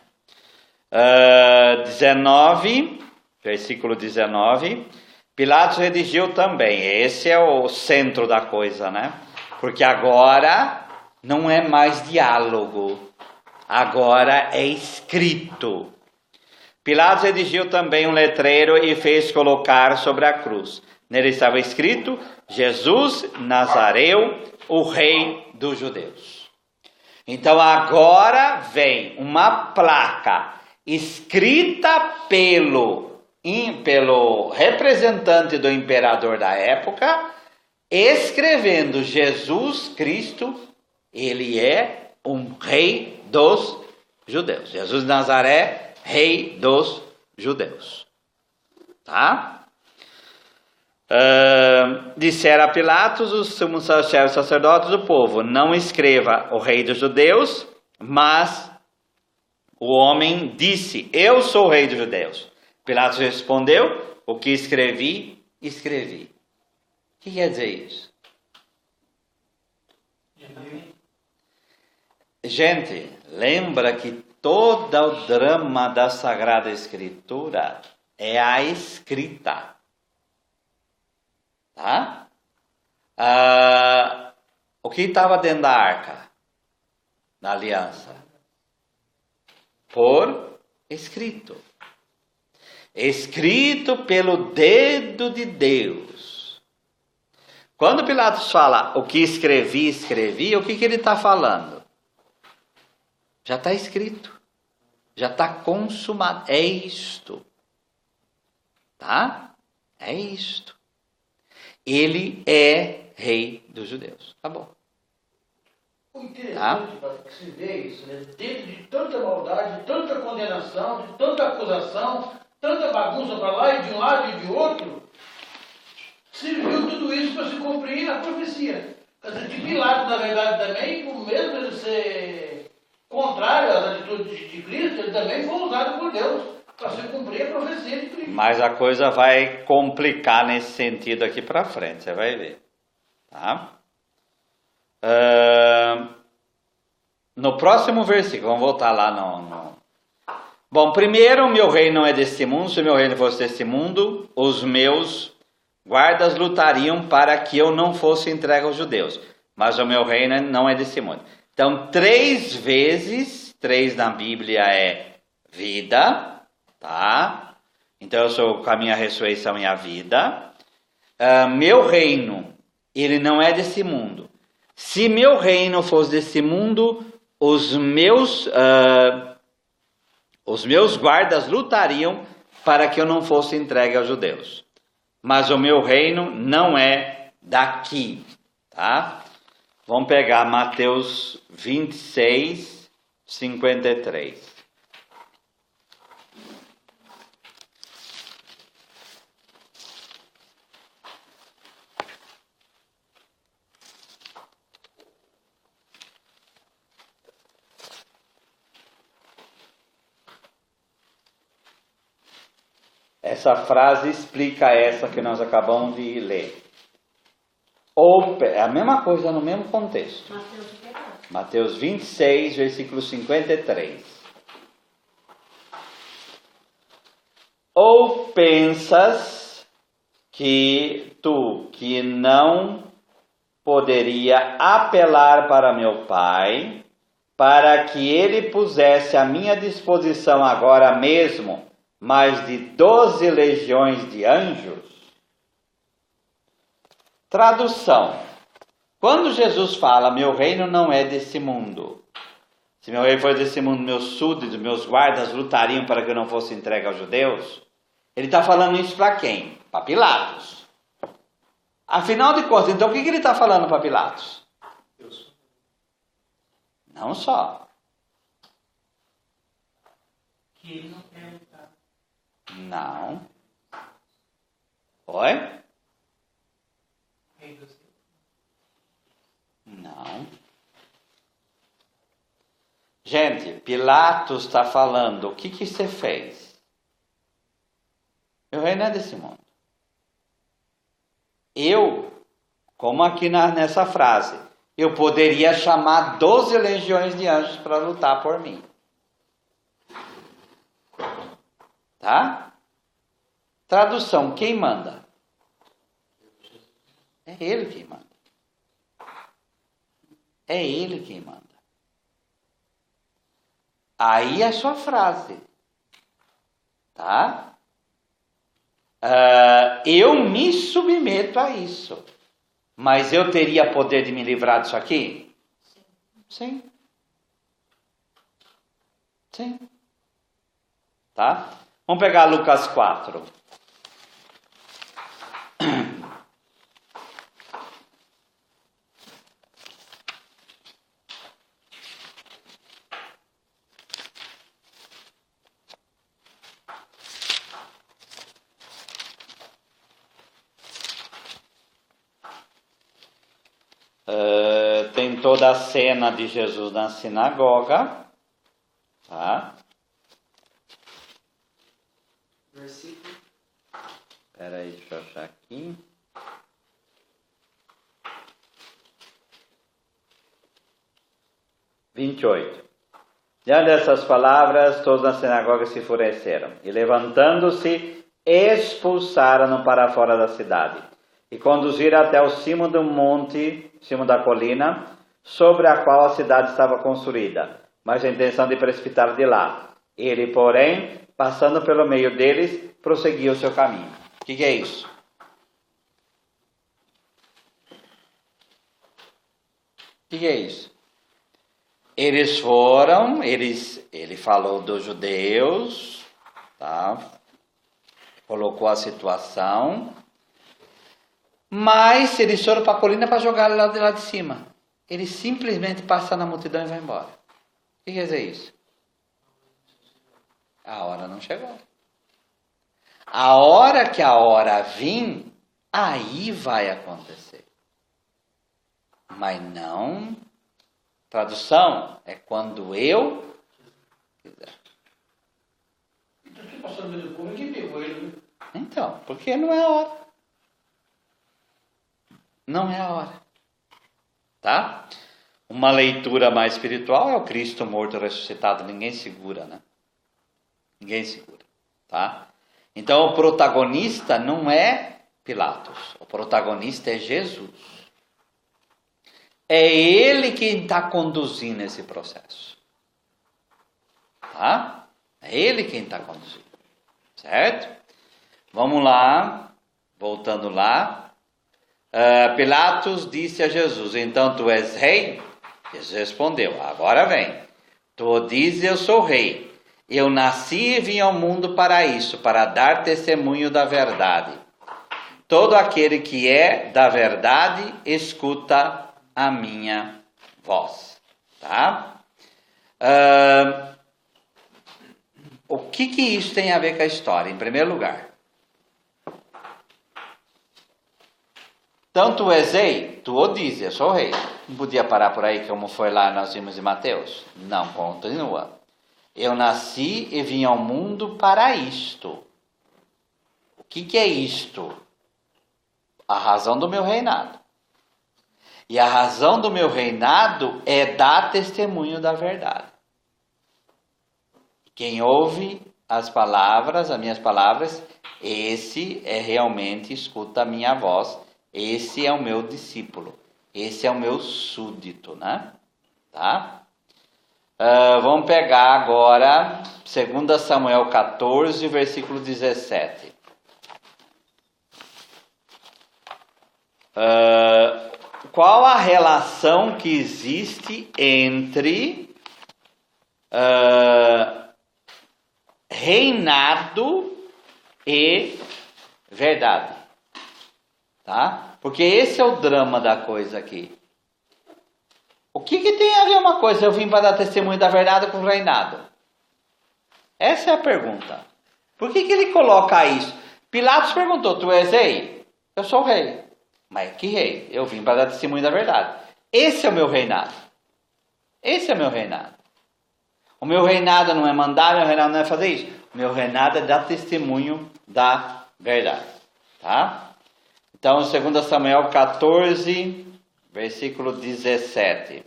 S1: 19, versículo 19. Pilatos redigiu também. Esse é o centro da coisa, né? Porque agora não é mais diálogo, agora é escrito. Pilatos redigiu também um letreiro e fez colocar sobre a cruz. Nele estava escrito: Jesus Nazareu, o rei dos judeus. Então agora vem uma placa escrita pelo representante do imperador da época, escrevendo: Jesus Cristo, ele é um rei dos judeus. Jesus de Nazaré, rei dos judeus. Tá? Disseram a Pilatos os sumos chefes sacerdotes do povo: não escreva o rei dos judeus, mas o homem disse: eu sou o rei dos judeus. Pilatos respondeu: o que escrevi, escrevi. O que quer dizer isso? Gente, lembra que todo o drama da Sagrada Escritura é a escrita. Tá? O que estava dentro da arca? Da aliança? Por escrito. Escrito pelo dedo de Deus. Quando Pilatos fala: o que escrevi, escrevi, o que ele está falando? Já está escrito. Já está consumado. É isto. Tá? É isto. Ele é rei dos judeus. Acabou.
S3: O interessante que se vê isso, né? Dentro de tanta maldade, de tanta condenação, de tanta acusação, tanta bagunça para lá e de um lado e de outro, se viu tudo isso para se cumprir a profecia. De Pilatos, na verdade, também, por mesmo ele ser contrário às atitudes de Cristo, ele também foi usado por Deus para se cumprir a profecia de Cristo.
S1: Mas a coisa vai complicar nesse sentido aqui para frente, você vai ver. Tá? No próximo versículo, vamos voltar lá no... Bom, primeiro, o meu reino não é deste mundo. Se o meu reino fosse deste mundo, os meus guardas lutariam para que eu não fosse entregue aos judeus. Mas o meu reino não é deste mundo. Então, 3 vezes, 3 na Bíblia é vida, tá? Então, eu sou o caminho, a ressurreição e a vida. Meu reino, ele não é desse mundo. Se meu reino fosse desse mundo, os meus guardas lutariam para que eu não fosse entregue aos judeus. Mas o meu reino não é daqui, tá? Vamos pegar Mateus 26, 53. Essa frase explica essa que nós acabamos de ler. É a mesma coisa no mesmo contexto. Mateus 26, versículo 53. Ou pensas que tu, que não poderia apelar para meu Pai, para que ele pusesse à minha disposição agora mesmo mais de 12 legiões de anjos? Tradução. Quando Jesus fala, meu reino não é desse mundo. Se meu reino fosse desse mundo, meus súditos, meus guardas lutariam para que eu não fosse entregue aos judeus. Ele está falando isso para quem? Para Pilatos. Afinal de contas, então o que ele está falando para Pilatos? Não só.
S2: Que ele não quer lutar.
S1: Não. Oi? Não. Gente, Pilatos está falando, o que você fez? Meu reino é desse mundo. Eu, como aqui nessa frase, eu poderia chamar 12 legiões de anjos para lutar por mim. Tá? Tradução, quem manda? É ele quem manda. É ele quem manda. Aí é a sua frase. Tá? Eu me submeto a isso. Mas eu teria poder de me livrar disso aqui? Sim. Sim. Tá? Vamos pegar Lucas 4. Tem toda a cena de Jesus na sinagoga, tá?
S4: Versículo.
S1: Espera aí, deixa eu achar aqui. Diante dessas palavras, todos na sinagoga se enfureceram e, levantando-se, expulsaram-no para fora da cidade e conduziram até o cimo do monte, cimo da colina, sobre a qual a cidade estava construída, mas a intenção de precipitar de lá. Ele, porém, passando pelo meio deles, prosseguiu o seu caminho. O que é isso? O que é isso? Eles foram, ele falou dos judeus, tá? Colocou a situação, mas eles foram para a colina para jogar lá de lá de cima. Ele simplesmente passa na multidão e vai embora. O que quer dizer isso? A hora não chegou. A hora que a hora vir, aí vai acontecer. mas não. Tradução é quando eu quiser.
S3: Então, o que passou no meio do povo, ninguém pegou ele, né?
S1: Então, porque não é a hora. Não é a hora. Tá? Uma leitura mais espiritual é o Cristo morto ressuscitado. Ninguém segura, né? Ninguém segura. Tá? Então, o protagonista não é Pilatos. O protagonista é Jesus. É ele quem está conduzindo esse processo. Tá? É ele quem está conduzindo. Certo? Vamos lá. Voltando lá. Pilatos disse a Jesus: então tu és rei? Jesus respondeu: agora vem. Tu dizes: eu sou rei. Eu nasci e vim ao mundo para isso, para dar testemunho da verdade. Todo aquele que é da verdade escuta a minha voz. Tá? O que isso tem a ver com a história? Em primeiro lugar, tanto és rei, tu o dizes, eu sou rei. Não podia parar por aí como foi lá nós vimos em Mateus? Não, continua. Eu nasci e vim ao mundo para isto. O que é isto? A razão do meu reinado. E a razão do meu reinado é dar testemunho da verdade. Quem ouve as minhas palavras, esse é realmente, escuta a minha voz. Esse é o meu discípulo. Esse é o meu súdito, né? Tá? Vamos pegar agora 2 Samuel 14, versículo 17. Qual a relação que existe entre reinado e verdade? Tá? Porque esse é o drama da coisa aqui. O que tem a ver uma coisa? Eu vim para dar testemunho da verdade com o reinado. Essa é a pergunta. Por que ele coloca isso? Pilatos perguntou: tu és rei? Eu sou rei. Mas que rei? Eu vim para dar testemunho da verdade. Esse é o meu reinado. Esse é o meu reinado. O meu reinado não é mandar, o meu reinado não é fazer isso. O meu reinado é dar testemunho da verdade. Tá? Então, 2 Samuel 14, versículo 17.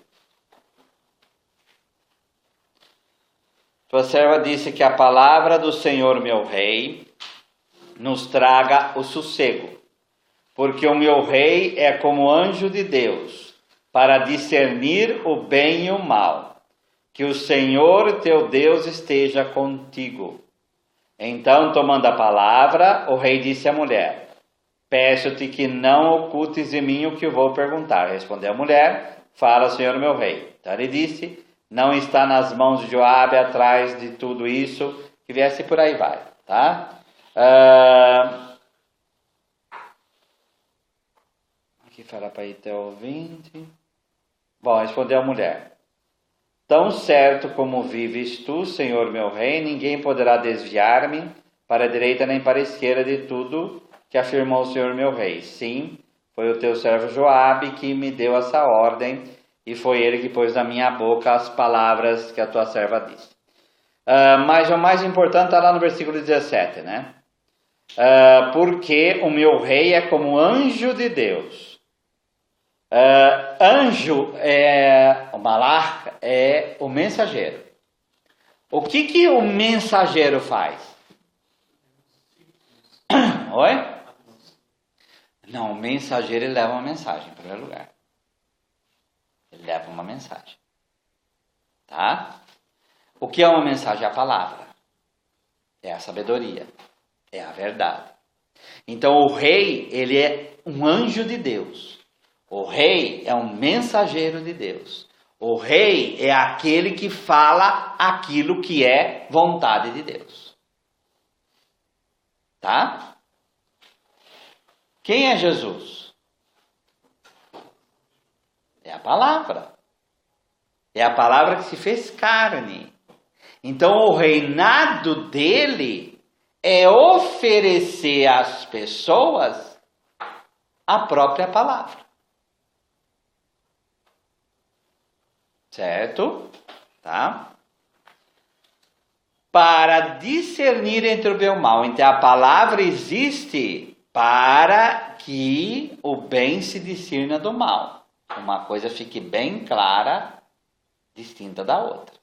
S1: Tua serva disse que a palavra do Senhor, meu rei, nos traga o sossego, porque o meu rei é como anjo de Deus, para discernir o bem e o mal. Que o Senhor teu Deus esteja contigo. Então, tomando a palavra, o rei disse à mulher: peço-te que não ocultes de mim o que vou perguntar. Respondeu a mulher: fala, Senhor meu rei. Então ele disse: não está nas mãos de Joabe atrás de tudo isso, que viesse por aí vai. Tá? Aqui fala para ir até o 20. Bom, respondeu a mulher: tão certo como vives tu, Senhor meu rei, ninguém poderá desviar-me para a direita nem para a esquerda de tudo que afirmou o Senhor meu rei. Sim, foi o teu servo Joabe que me deu essa ordem, e foi ele que pôs na minha boca as palavras que a tua serva disse. Mas o mais importante está lá no versículo 17, né? Porque o meu rei é como anjo de Deus. Anjo o malach é o mensageiro. O que o mensageiro faz? Oi? Não, o mensageiro ele leva uma mensagem em primeiro lugar. Ele leva uma mensagem. Tá? O que é uma mensagem? É a palavra. É a sabedoria. É a verdade. Então o rei, ele é um anjo de Deus. O rei é um mensageiro de Deus. O rei é aquele que fala aquilo que é vontade de Deus. Tá? Quem é Jesus? É a palavra. É a palavra que se fez carne. Então o reinado dele é oferecer às pessoas a própria palavra. certo? Tá? Para discernir entre o bem e o mal. Então a palavra existe para que o bem se discirna do mal. Uma coisa fique bem clara, distinta da outra.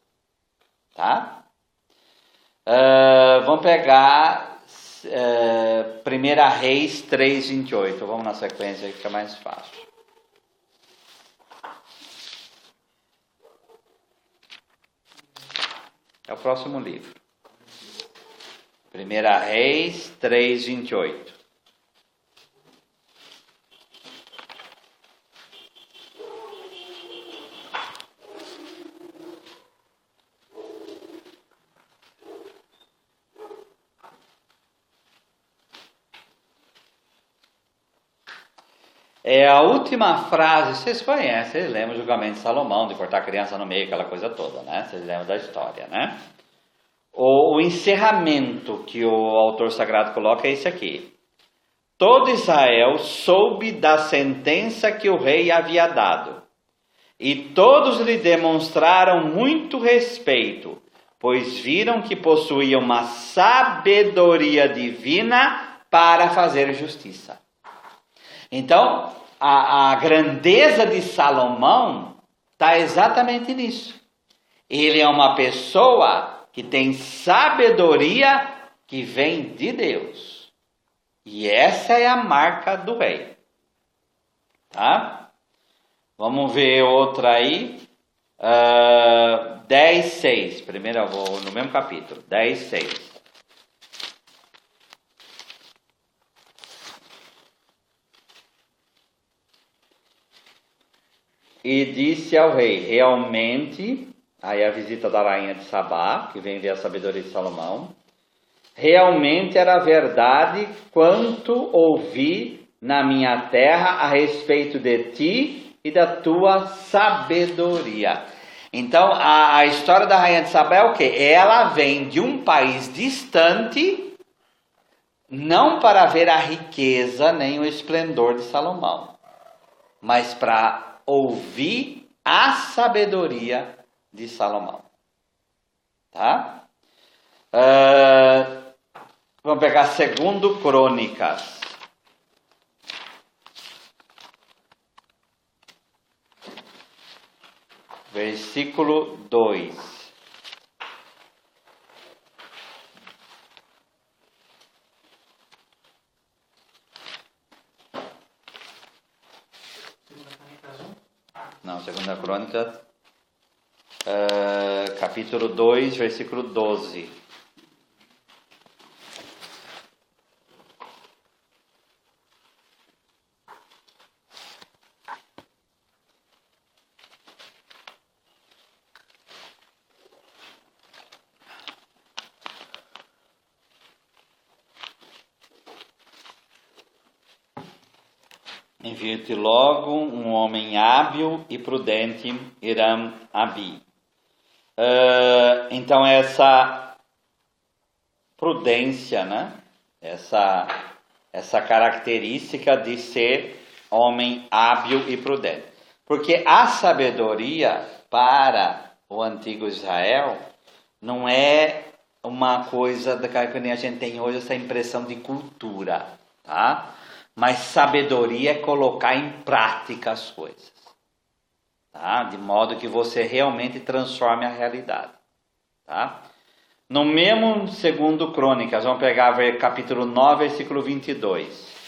S1: Tá? Vamos pegar 1 Reis 3:28. Vamos na sequência que fica mais fácil. É o próximo livro. 1 Reis 3:28. É a última frase, vocês conhecem, vocês lembram o julgamento de Salomão, de cortar a criança no meio, aquela coisa toda, né? Vocês lembram da história, né? O encerramento que o autor sagrado coloca é esse aqui. Todo Israel soube da sentença que o rei havia dado, e todos lhe demonstraram muito respeito, pois viram que possuía uma sabedoria divina para fazer justiça. Então, a grandeza de Salomão está exatamente nisso. Ele é uma pessoa que tem sabedoria que vem de Deus. E essa é a marca do rei. Tá? Vamos ver outra aí. 10:6. Primeiro eu vou no mesmo capítulo. 10:6. E disse ao rei, realmente, aí a visita da rainha de Sabá, que vem ver a sabedoria de Salomão, realmente era verdade quanto ouvi na minha terra a respeito de ti e da tua sabedoria. Então, a história da rainha de Sabá é o quê? Ela vem de um país distante, não para ver a riqueza nem o esplendor de Salomão, mas para ouvir a sabedoria de Salomão. Tá? Vamos pegar 2 Crônicas. Versículo 2. Não, 2 Crônica, capítulo 2, versículo 12. Envie-te logo um homem hábil e prudente, Hiram-Abi. Então essa prudência, né? Essa característica de ser homem hábil e prudente. Porque a sabedoria para o antigo Israel não é uma coisa que nem a gente tem hoje, essa impressão de cultura, tá? Mas sabedoria é colocar em prática as coisas, tá? De modo que você realmente transforme a realidade, tá? No mesmo 2 Crônicas, vamos pegar capítulo 9, versículo 22.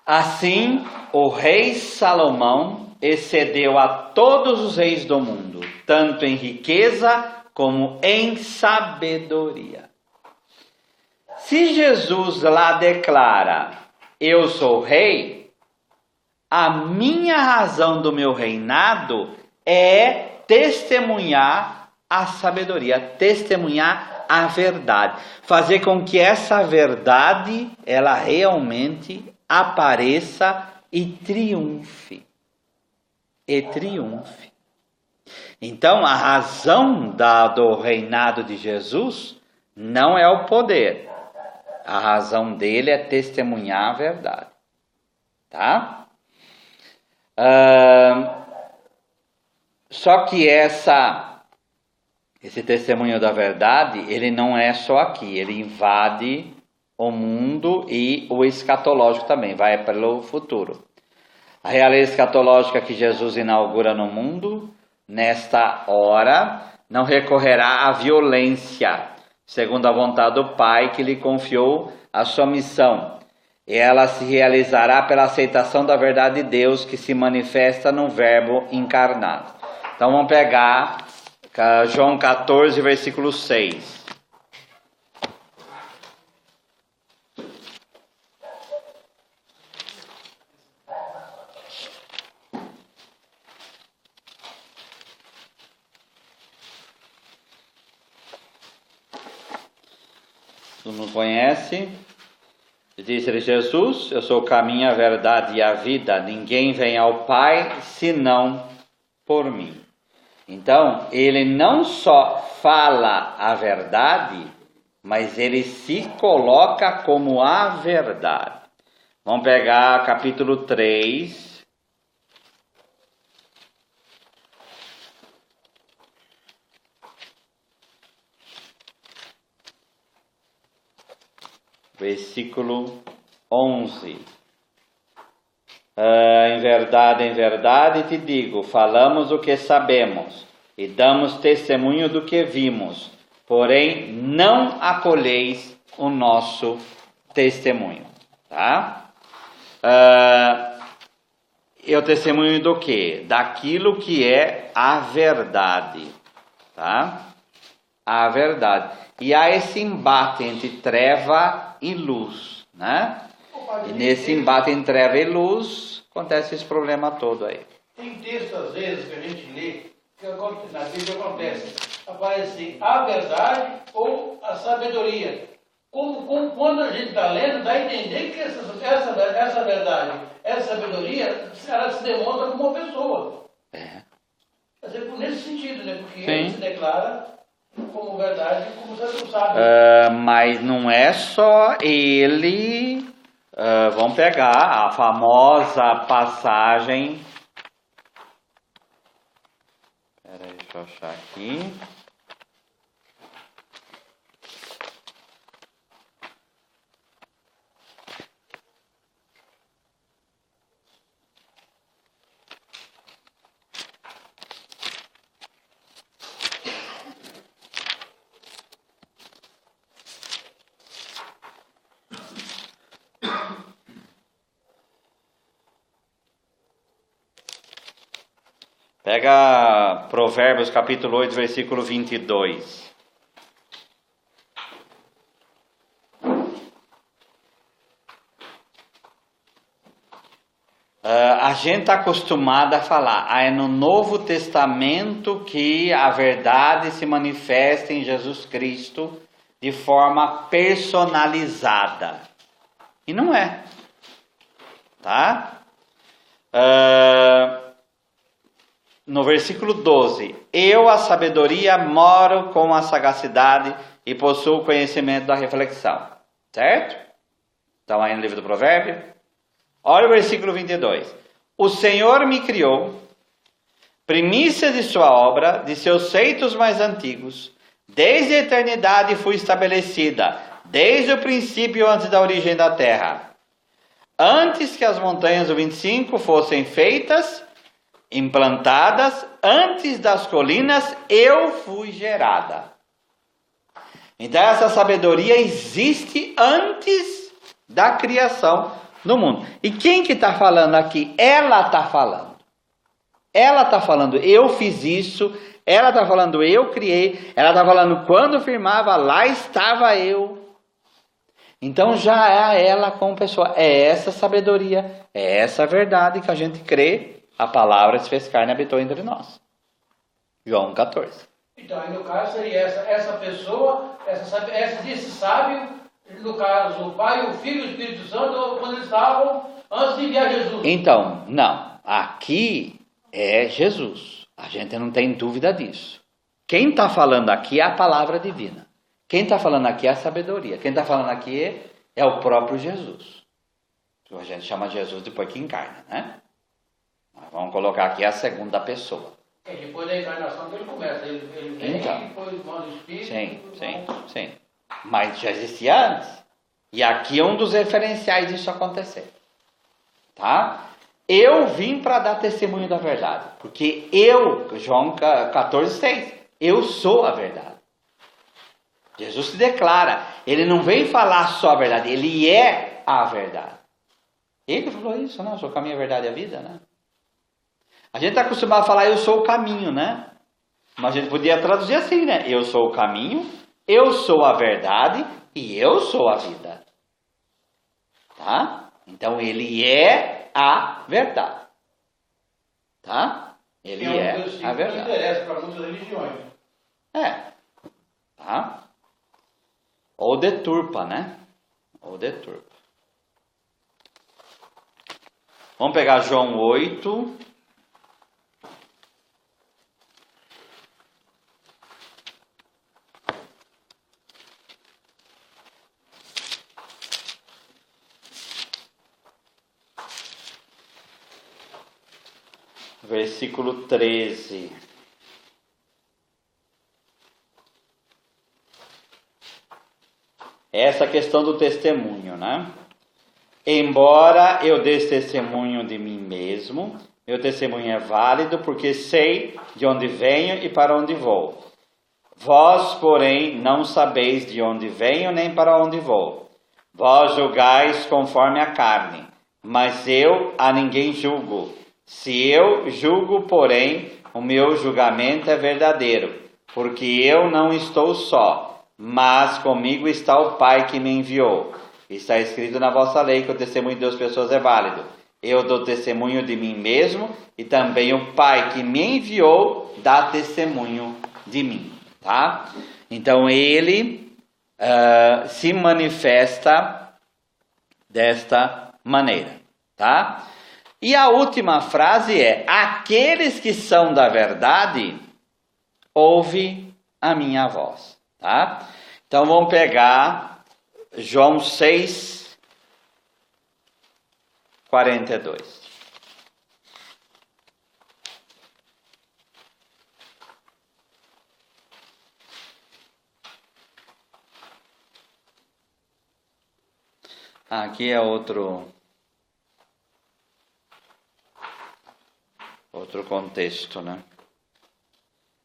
S1: Assim, o rei Salomão excedeu a todos os reis do mundo, tanto em riqueza como em sabedoria. Se Jesus lá declara, eu sou rei, a minha razão do meu reinado é testemunhar a sabedoria, testemunhar a verdade, fazer com que essa verdade, ela realmente apareça e triunfe. Então, a razão do reinado de Jesus não é o poder. A razão dele é testemunhar a verdade. Tá? Só que esse testemunho da verdade, ele não é só aqui. Ele invade o mundo e o escatológico também. Vai pelo futuro. A realeza escatológica que Jesus inaugura no mundo, nesta hora, não recorrerá à violência, segundo a vontade do Pai que lhe confiou a sua missão. Ela se realizará pela aceitação da verdade de Deus que se manifesta no Verbo encarnado. Então vamos pegar João 14, versículo 6. Tu não conhece? Disse-lhe Jesus: eu sou o caminho, a verdade e a vida. Ninguém vem ao Pai senão por mim. Então, ele não só fala a verdade, mas ele se coloca como a verdade. Vamos pegar capítulo 3. Versículo 11. Em verdade te digo, falamos o que sabemos e damos testemunho do que vimos, porém não acolheis o nosso testemunho. Tá? E o testemunho do quê? Daquilo que é a verdade. Tá? A verdade. E há esse embate entre treva e luz, né? E nesse embate entre treva e luz, acontece esse problema todo aí.
S3: Tem texto, às vezes, que a gente lê, que na Bíblia acontece, aparece a verdade ou a sabedoria. Quando a gente está lendo, dá a entender que essa verdade, essa sabedoria, ela se demonstra como uma pessoa. Quer dizer, nesse sentido, né? Porque ele se declara como verdade, como você não sabe.
S1: Mas não é só ele. Vamos pegar a famosa passagem. Espera aí, deixa eu achar aqui. Pega Provérbios capítulo 8, versículo 22. A gente está acostumado a falar, é no Novo Testamento que a verdade se manifesta em Jesus Cristo de forma personalizada. E não é. Tá? No versículo 12, eu, a sabedoria, moro com a sagacidade e possuo o conhecimento da reflexão. Certo? Então aí no livro do Provérbio. Olha o versículo 22. O Senhor me criou, primícia de sua obra, de seus feitos mais antigos. Desde a eternidade fui estabelecida, desde o princípio antes da origem da terra. Antes que as montanhas do 25 fossem feitas, implantadas, antes das colinas, eu fui gerada. Então essa sabedoria existe antes da criação do mundo. E quem que está falando aqui? Ela está falando. Ela está falando, eu fiz isso. Ela está falando, eu criei. Ela está falando, quando firmava, lá estava eu. Então já é ela como pessoa. É essa sabedoria, é essa verdade que a gente crê. A palavra se fez carne e habitou entre nós. João 14.
S3: Então, aí no caso seria essa pessoa, esse sábio, no caso o Pai, o Filho e o Espírito Santo, quando eles estavam antes de enviar Jesus.
S1: Então, não. Aqui é Jesus. A gente não tem dúvida disso. Quem está falando aqui é a palavra divina. Quem está falando aqui é a sabedoria. Quem está falando aqui é o próprio Jesus. A gente chama Jesus depois que encarna, né? Nós vamos colocar aqui a segunda pessoa.
S3: Depois da encarnação que ele começa. Ele vem
S1: Então.
S3: e depois manda o Espírito.
S1: Sim. Mas já existia antes. E aqui é um dos referenciais disso acontecer. Tá? Eu vim para dar testemunho da verdade. Porque João 14,6, eu sou a verdade. Jesus se declara. Ele não vem falar só a verdade, ele é a verdade. Ele falou isso, né? Eu sou o caminho, a verdade e a vida, né? A gente está acostumado a falar, eu sou o caminho, né? Mas a gente podia traduzir assim, né? Eu sou o caminho, eu sou a verdade e eu sou a vida. Tá? Então ele é a verdade. Tá? Ele é a verdade.
S3: Que interessa para muitas religiões.
S1: Tá? Ou deturpa, né? Ou deturpa. Vamos pegar João 8. Versículo 13. Essa questão do testemunho, né? Embora eu dê testemunho de mim mesmo, meu testemunho é válido porque sei de onde venho e para onde vou. Vós, porém, não sabeis de onde venho nem para onde vou. Vós julgais conforme a carne, mas eu a ninguém julgo. Se eu julgo, porém, o meu julgamento é verdadeiro, porque eu não estou só, mas comigo está o Pai que me enviou. Está escrito na vossa lei que o testemunho de duas pessoas é válido. Eu dou testemunho de mim mesmo e também o Pai que me enviou dá testemunho de mim. Tá? Então ele se manifesta desta maneira. Tá? E a última frase é: aqueles que são da verdade, ouve a minha voz. Tá? Então vamos pegar João 6, 42. Aqui é outro contexto, né?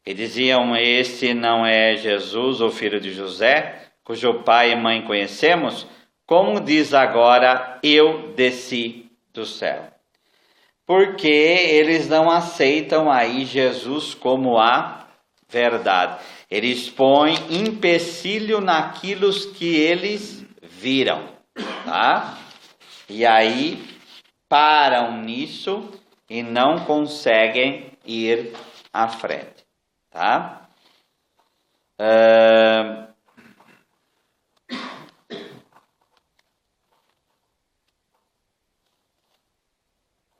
S1: E diziam: este não é Jesus, o filho de José, cujo pai e mãe conhecemos? Como diz agora, eu desci do céu? Porque eles não aceitam aí Jesus como a verdade. Eles põem empecilho naquilo que eles viram, tá? E aí param nisso e não conseguem ir à frente, tá?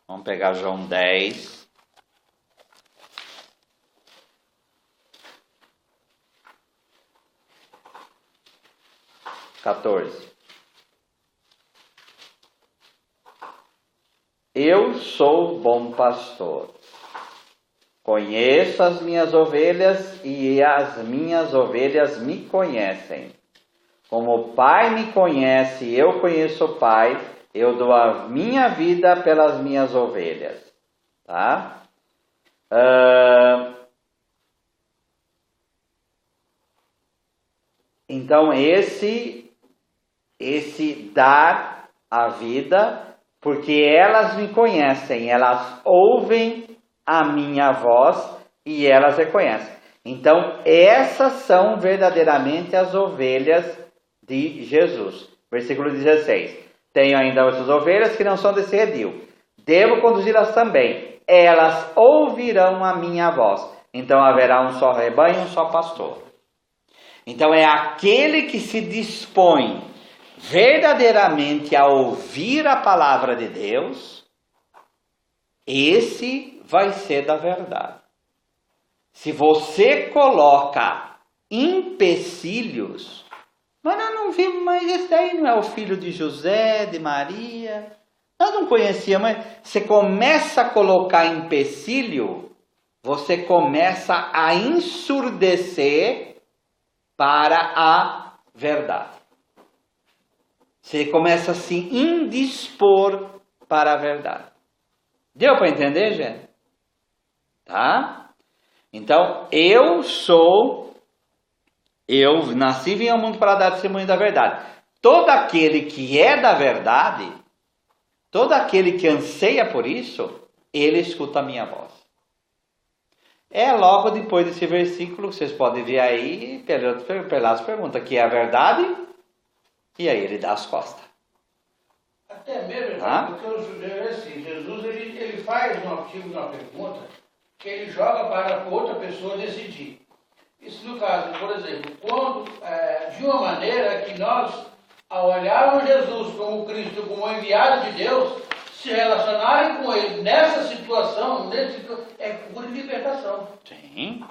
S1: Vamos pegar João 10. Eu sou o bom pastor. Conheço as minhas ovelhas e as minhas ovelhas me conhecem. Como o Pai me conhece, eu conheço o Pai, eu dou a minha vida pelas minhas ovelhas. Tá? Então esse dar a vida, porque elas me conhecem, elas ouvem a minha voz e elas reconhecem. Então essas são verdadeiramente as ovelhas de Jesus. Versículo 16. Tenho ainda outras ovelhas que não são desse redil. Devo conduzi-las também. Elas ouvirão a minha voz. Então haverá um só rebanho e um só pastor. Então é aquele que se dispõe verdadeiramente a ouvir a palavra de Deus, esse vai ser da verdade. Se você coloca empecilhos, mas nós não vimos, mas esse daí não é o filho de José, de Maria. Nós não conhecíamos, mas você começa a colocar empecilho, você começa a ensurdecer para a verdade. Você começa a se indispor para a verdade. Deu para entender, gente? Tá? Então, eu nasci e vim ao mundo para dar testemunho da verdade. Todo aquele que é da verdade, todo aquele que anseia por isso, ele escuta a minha voz. É logo depois desse versículo que vocês podem ver aí, Pelas pergunta, que é a verdade, e aí ele dá as costas.
S3: Até mesmo, porque o judeu é assim, Jesus ele faz um artigo, uma pergunta, que ele joga para outra pessoa decidir. Isso no caso, por exemplo, quando, de uma maneira que nós, ao olharmos Jesus como Cristo, como enviado de Deus, se relacionarem com ele nessa situação, é pura libertação.
S1: Sim.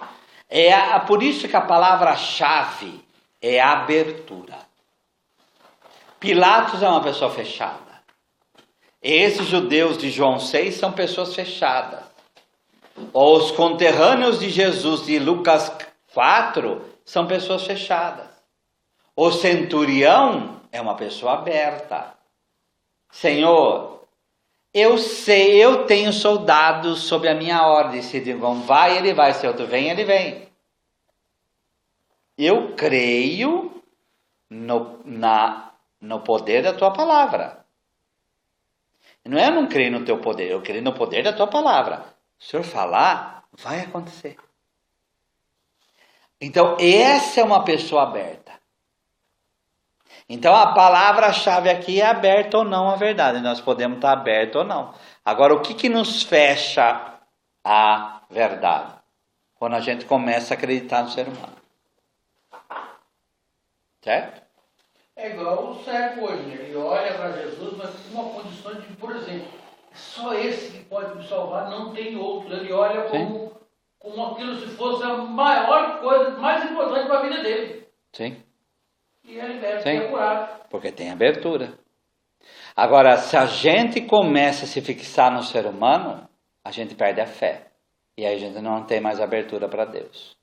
S1: Por isso que a palavra-chave é abertura. Pilatos é uma pessoa fechada. Esses judeus de João 6 são pessoas fechadas. Os conterrâneos de Jesus de Lucas 4 são pessoas fechadas. O centurião é uma pessoa aberta. Senhor, eu sei, eu tenho soldados sob a minha ordem. Se um vai, ele vai. Se outro vem, ele vem. Eu creio no poder da tua palavra. Não é eu não creio no teu poder, eu creio no poder da tua palavra. Se o Senhor falar, vai acontecer. Então, essa é uma pessoa aberta. Então, a palavra-chave aqui é aberta ou não a verdade. Nós podemos estar abertos ou não. Agora, o que nos fecha a verdade? Quando a gente começa a acreditar no ser humano. Certo?
S3: É igual o cego hoje, né? Ele olha para Jesus, mas tem uma condição de, por exemplo, só esse que pode me salvar, não tem outro. Ele olha como aquilo se fosse a maior coisa, mais importante para a vida dele.
S1: Sim.
S3: E ele deve ser curado.
S1: Porque tem abertura. Agora, se a gente começa a se fixar no ser humano, a gente perde a fé. E aí a gente não tem mais abertura para Deus.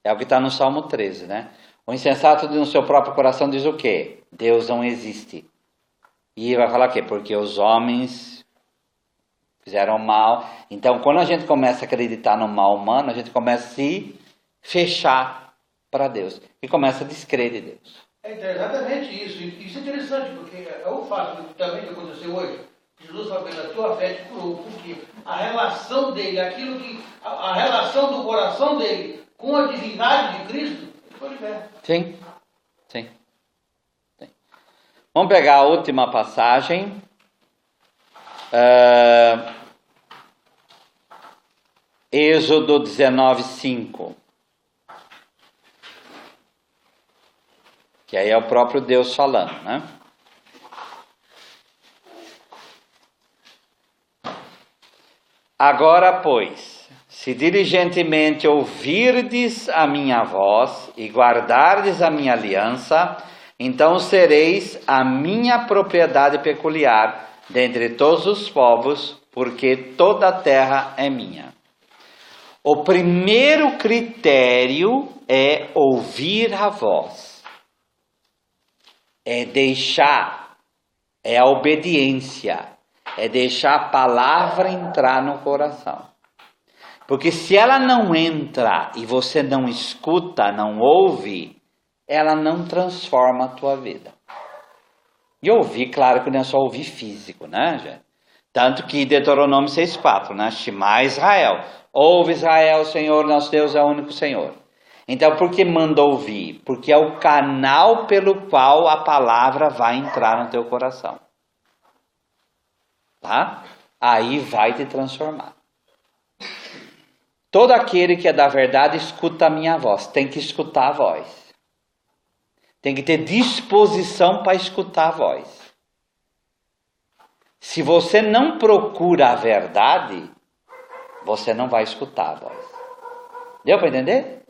S1: É o que está no Salmo 13, né? O insensato no seu próprio coração diz o quê? Deus não existe. E vai falar o quê? Porque os homens fizeram mal. Então, quando a gente começa a acreditar no mal humano, a gente começa a se fechar para Deus. E começa a descrer de Deus.
S3: É exatamente isso. Isso é interessante, porque é o fato também que aconteceu hoje. Jesus falou, a tua fé te curou. Porque a relação dele, a relação do coração dele com a divindade de Cristo, foi liberto.
S1: Sim. Vamos pegar a última passagem. Êxodo 19:5. Que aí é o próprio Deus falando, né? Agora, pois, se diligentemente ouvirdes a minha voz e guardardes a minha aliança, então sereis a minha propriedade peculiar dentre todos os povos, porque toda a terra é minha. O primeiro critério é ouvir a voz. É deixar, é a obediência, é deixar a palavra entrar no coração. Porque se ela não entra e você não escuta, não ouve, ela não transforma a tua vida. E ouvir, claro que não é só ouvir físico, né, gente? Tanto que Deuteronômio 6,4, né? Shema Israel. Ouve Israel, o Senhor nosso Deus é o único Senhor. Então, por que manda ouvir? Porque é o canal pelo qual a palavra vai entrar no teu coração. Tá? Aí vai te transformar. Todo aquele que é da verdade escuta a minha voz. Tem que escutar a voz. Tem que ter disposição para escutar a voz. Se você não procura a verdade, você não vai escutar a voz. Deu para entender?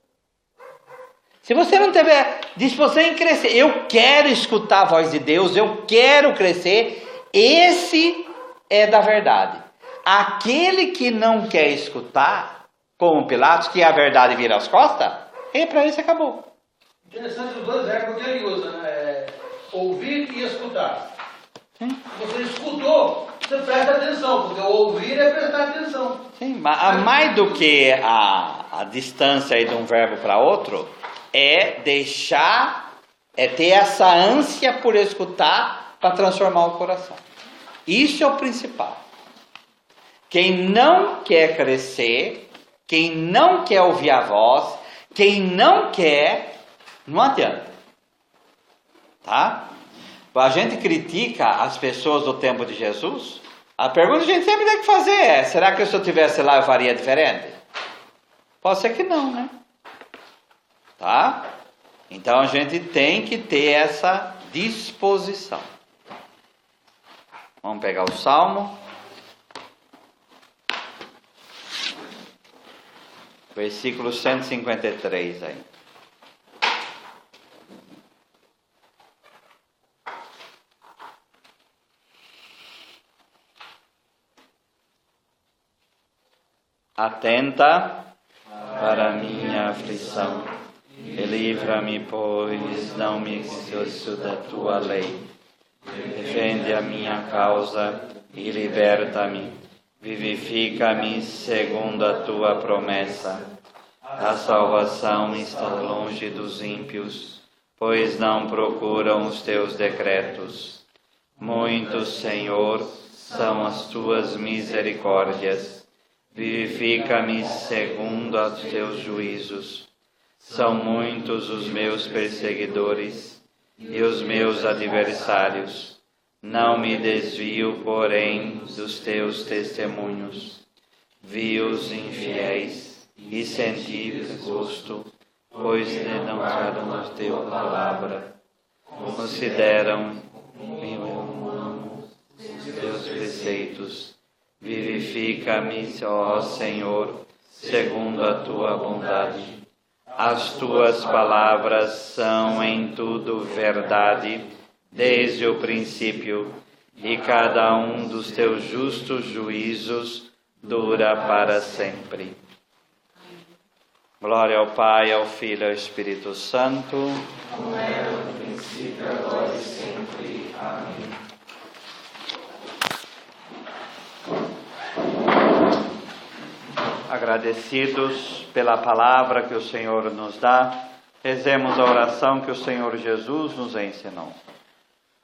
S1: Se você não tiver disposição em crescer, eu quero escutar a voz de Deus, eu quero crescer, esse é da verdade. Aquele que não quer escutar, como Pilatos, que a verdade vira as costas, para isso acabou.
S3: Interessante os dois verbos que ele usa, né? Ouvir e escutar.
S1: Sim.
S3: Você escutou, você presta atenção, porque ouvir é prestar atenção.
S1: Sim, mas mais do que a distância aí de um verbo para outro, é deixar, é ter essa ânsia por escutar para transformar o coração. Isso é o principal. Quem não quer crescer, quem não quer ouvir a voz, quem não quer, não adianta. Tá? A gente critica as pessoas do tempo de Jesus. A pergunta que a gente sempre tem que fazer é: será que se eu estivesse lá eu faria diferente? Pode ser que não, né? Tá? Então a gente tem que ter essa disposição. Vamos pegar o Salmo. Versículo 153 aí. Atenta para a minha aflição, e livra-me, pois não me esqueço da tua lei. Defende a minha causa e liberta-me. Vivifica-me segundo a tua promessa. A salvação está longe dos ímpios, pois não procuram os teus decretos. Muitos, Senhor, são as tuas misericórdias. Vivifica-me segundo os teus juízos. São muitos os meus perseguidores e os meus adversários. Não me desvio, porém, dos teus testemunhos. Vi os infiéis e senti desgosto, pois denunciaram a tua palavra. Consideram os teus preceitos. Vivifica-me, ó Senhor, segundo a tua bondade. As tuas palavras são em tudo verdade, desde o princípio, e cada um dos teus justos juízos dura para sempre. Glória ao Pai, ao Filho e ao Espírito Santo,
S5: como era no princípio, agora e sempre. Amém.
S1: Agradecidos pela palavra que o Senhor nos dá, rezemos a oração que o Senhor Jesus nos ensinou.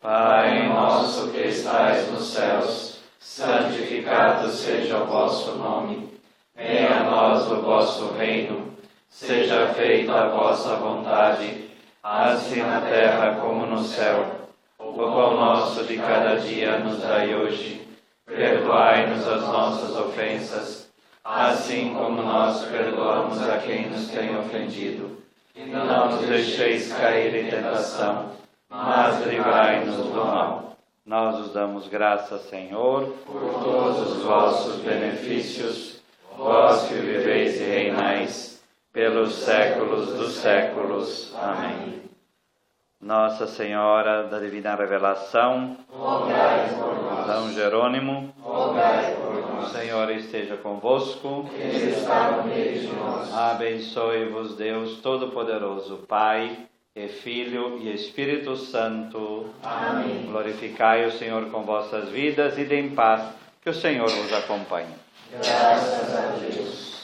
S5: Pai nosso que estais nos céus, santificado seja o vosso nome. Venha a nós o vosso reino. Seja feita a vossa vontade, assim na terra como no céu. O pão nosso de cada dia nos dai hoje. Perdoai-nos as nossas ofensas, assim como nós perdoamos a quem nos tem ofendido. E não nos deixeis cair em tentação, mas livrai-nos do mal.
S1: Nós os damos graças, Senhor,
S5: por todos os vossos benefícios, vós que viveis e reinais,
S1: pelos séculos dos séculos. Amém. Nossa Senhora da Divina Revelação,
S5: rogai por nós.
S1: São Jerônimo,
S5: rogai por nós.
S1: O Senhor esteja convosco.
S5: Ele está no meio de nós.
S1: Abençoe-vos Deus Todo-Poderoso, Pai e Filho e Espírito Santo.
S5: Amém.
S1: Glorificai o Senhor com vossas vidas e deem paz, que o Senhor vos acompanhe.
S5: Graças a Deus.